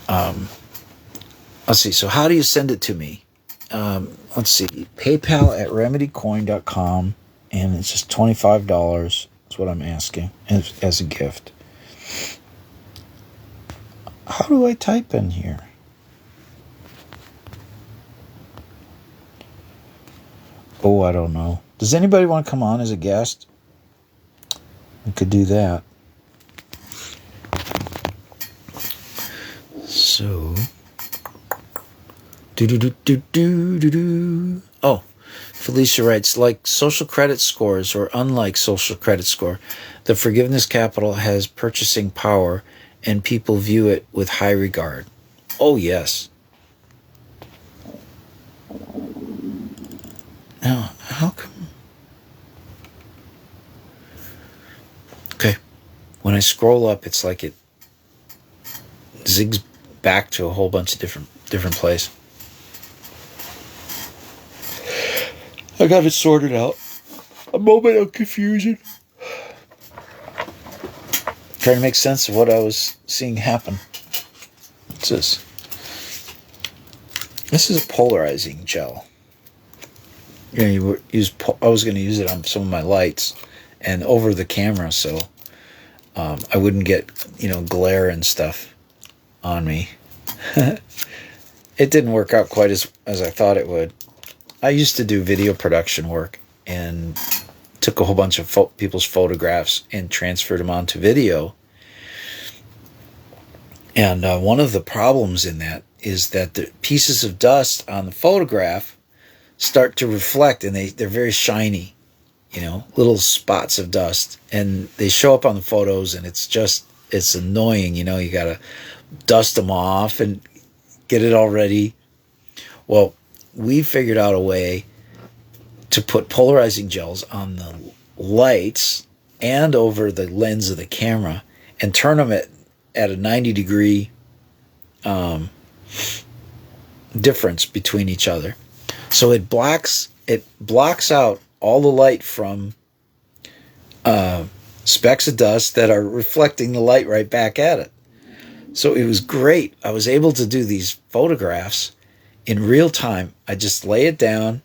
Let's see. So how do you send it to me? Let's see. PayPal at remedycoin.com. And it's just $25. That's what I'm asking as a gift. How do I type in here? Oh, I don't know. Does anybody want to come on as a guest? We could do that. So, Oh, Felicia writes, like social credit scores or unlike social credit score, the forgiveness capital has purchasing power and people view it with high regard. Oh, yes. Now, how come? Okay. When I scroll up, it's like it zigs back to a whole bunch of different places. I got it sorted out. A moment of confusion. Trying to make sense of what I was seeing happen. What's this? This is a polarizing gel. I was going to use it on some of my lights and over the camera, so I wouldn't get glare and stuff on me. It didn't work out quite as I thought it would. I used to do video production work and took a whole bunch of people's photographs and transferred them onto video. And one of the problems in that is that the pieces of dust on the photograph start to reflect, and they're very shiny, little spots of dust. And they show up on the photos, and it's annoying, you got to dust them off and get it all ready. Well, we figured out a way to put polarizing gels on the lights and over the lens of the camera and turn them at a 90-degree difference between each other. So it blocks out all the light from specks of dust that are reflecting the light right back at it. So it was great. I was able to do these photographs in real time. I just lay it down.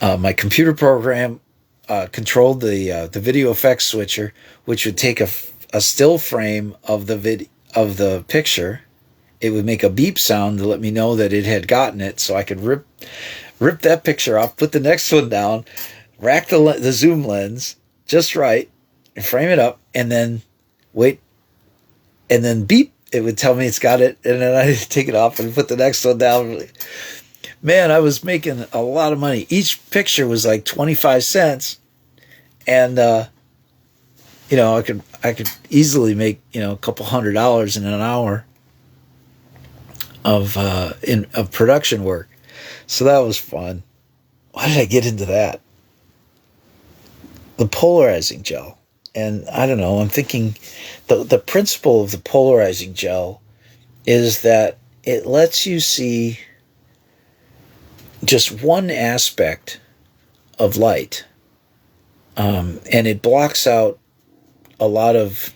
My computer program controlled the video effects switcher, which would take a still frame of the picture. It would make a beep sound to let me know that it had gotten it, so I could rip that picture off, put the next one down, rack the zoom lens just right, and frame it up, and then wait, and then beep. It would tell me it's got it, and then I take it off and put the next one down. Man, I was making a lot of money. Each picture was like 25 cents, and I could easily make a couple $100 in an hour of production work. So that was fun. Why did I get into that? The polarizing gel. And I don't know, I'm thinking the principle of the polarizing gel is that it lets you see just one aspect of light, and it blocks out a lot of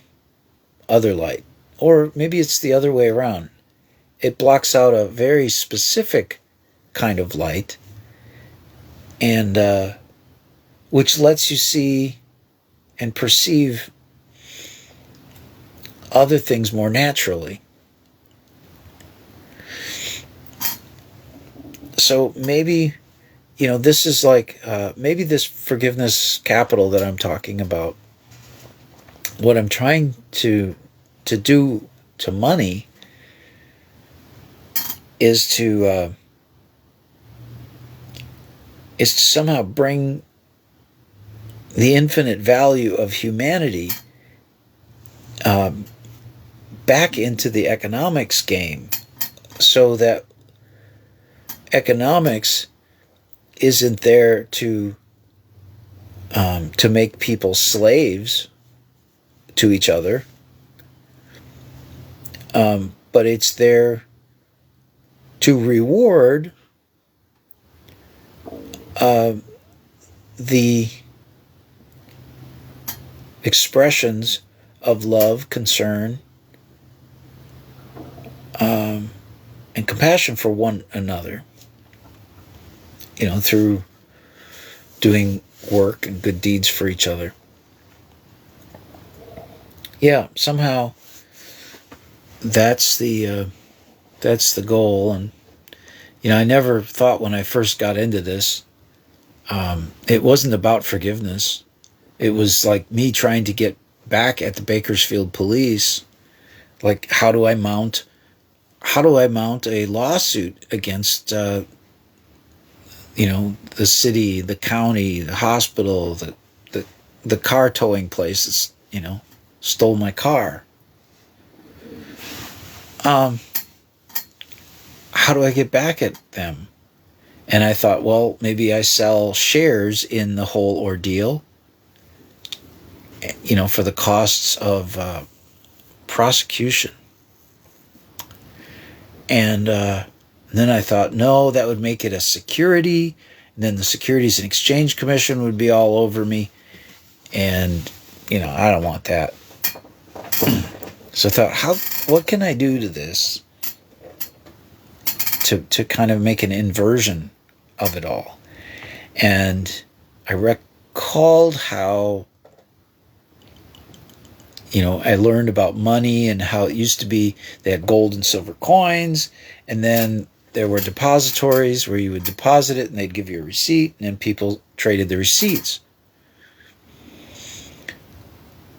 other light. Or maybe it's the other way around. It blocks out a very specific kind of light, and which lets you see and perceive other things more naturally. So maybe, this is like, maybe this forgiveness capital that I'm talking about, what I'm trying to do to money is to somehow bring the infinite value of humanity back into the economics game, so that economics isn't there to make people slaves to each other, but it's there to reward the expressions of love, concern, and compassion for one another, through doing work and good deeds for each other. Yeah, somehow that's the goal. And I never thought when I first got into this, it wasn't about forgiveness. It was like me trying to get back at the Bakersfield police. Like, how do I mount a lawsuit against the city, the county, the hospital, the car towing place that's, stole my car? How do I get back at them? And I thought, well, maybe I sell shares in the whole ordeal, for the costs of prosecution. And then I thought, no, that would make it a security. And then the Securities and Exchange Commission would be all over me. And, I don't want that. So I thought, what can I do to this to kind of make an inversion of it all? And I recalled how, I learned about money and how it used to be they had gold and silver coins, and then there were depositories where you would deposit it and they'd give you a receipt, and then people traded the receipts.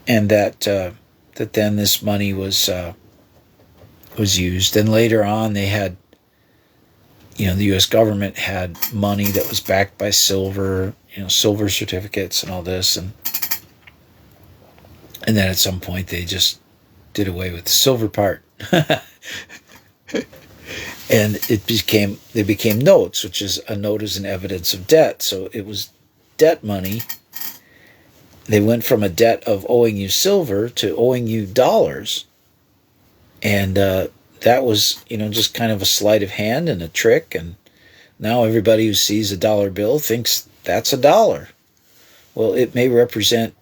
And that then this money was used. And later on they had, the U.S. government had money that was backed by silver, silver certificates and all this. And then at some point they just did away with the silver part. And they became notes, which is a note is an evidence of debt. So it was debt money. They went from a debt of owing you silver to owing you dollars. And that was, just kind of a sleight of hand and a trick. And now everybody who sees a dollar bill thinks that's a dollar. Well, it may represent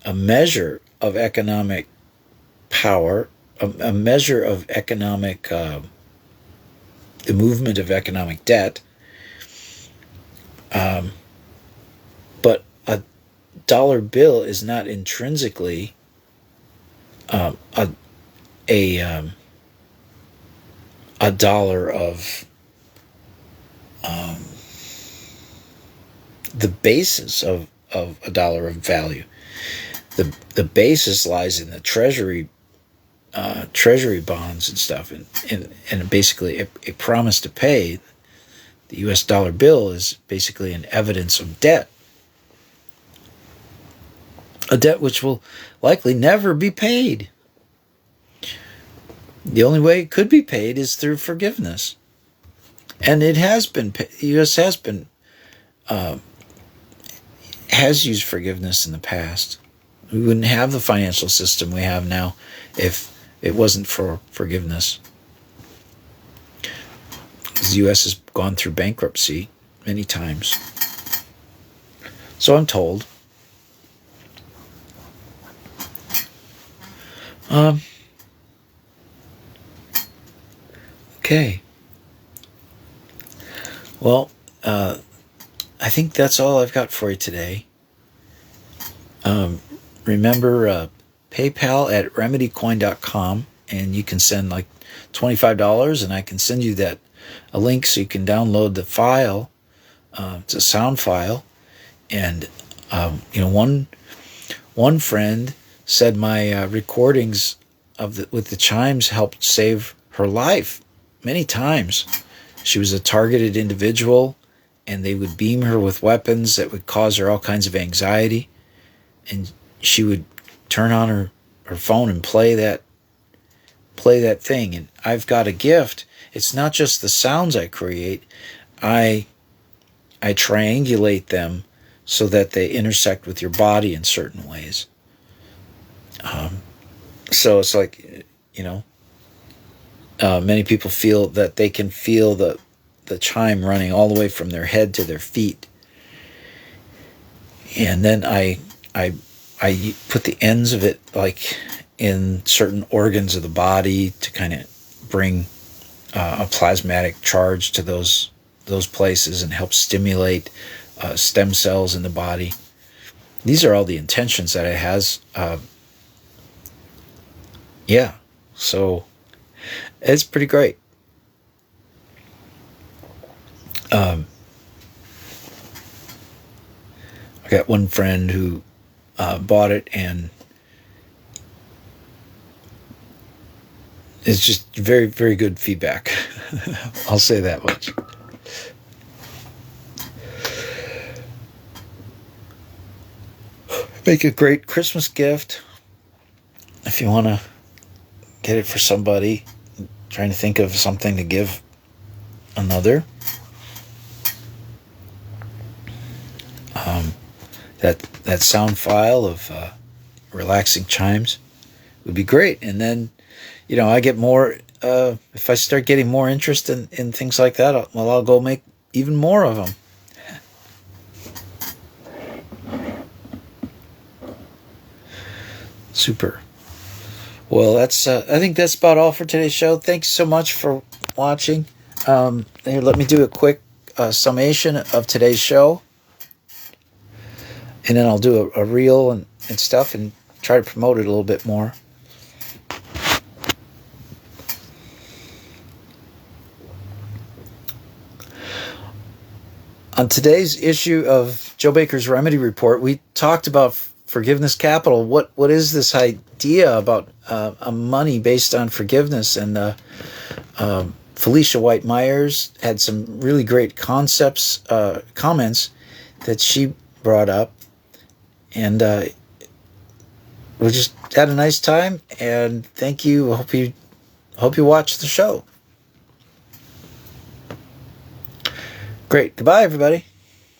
a measure of economic power, a measure of economic, the movement of economic debt. But a dollar bill is not intrinsically a dollar of the basis of a dollar of value. The basis lies in the treasury bonds and stuff, and basically a promise to pay. The U.S. dollar bill is basically an evidence of debt. A debt which will likely never be paid. The only way it could be paid is through forgiveness. And it has been, the U.S. has used forgiveness in the past. We wouldn't have the financial system we have now if it wasn't for forgiveness. because the U.S. has gone through bankruptcy many times. So I'm told. Okay. Well, I think that's all I've got for you today. Remember PayPal at remedycoin.com, and you can send like $25, and I can send you a link so you can download the file. It's a sound file, and one friend said my recordings with the chimes helped save her life many times. She was a targeted individual, and they would beam her with weapons that would cause her all kinds of anxiety, and she would turn on her phone and play that thing. And I've got a gift. It's not just the sounds I create. I triangulate them so that they intersect with your body in certain ways. So it's like, many people feel that they can feel the chime running all the way from their head to their feet. And then I put the ends of it like in certain organs of the body to kind of bring a plasmatic charge to those places and help stimulate stem cells in the body. These are all the intentions that it has. So it's pretty great. I got one friend who bought it, and it's just very, very good feedback. I'll say that much. Make a great Christmas gift if you want to get it for somebody. I'm trying to think of something to give another. That sound file of relaxing chimes would be great. And then, I get more, if I start getting more interest in things like that, I'll go make even more of them. Super. Well, I think that's about all for today's show. Thanks so much for watching. Here, let me do a quick summation of today's show. And then I'll do a reel and stuff and try to promote it a little bit more. On today's issue of Joe Baker's Remedy Report, we talked about Forgiveness Capital. What is this idea about money based on forgiveness? And Felicia White Myers had some really great comments that she brought up. And we just had a nice time, and thank you. I hope you watch the show. Great. Goodbye, everybody.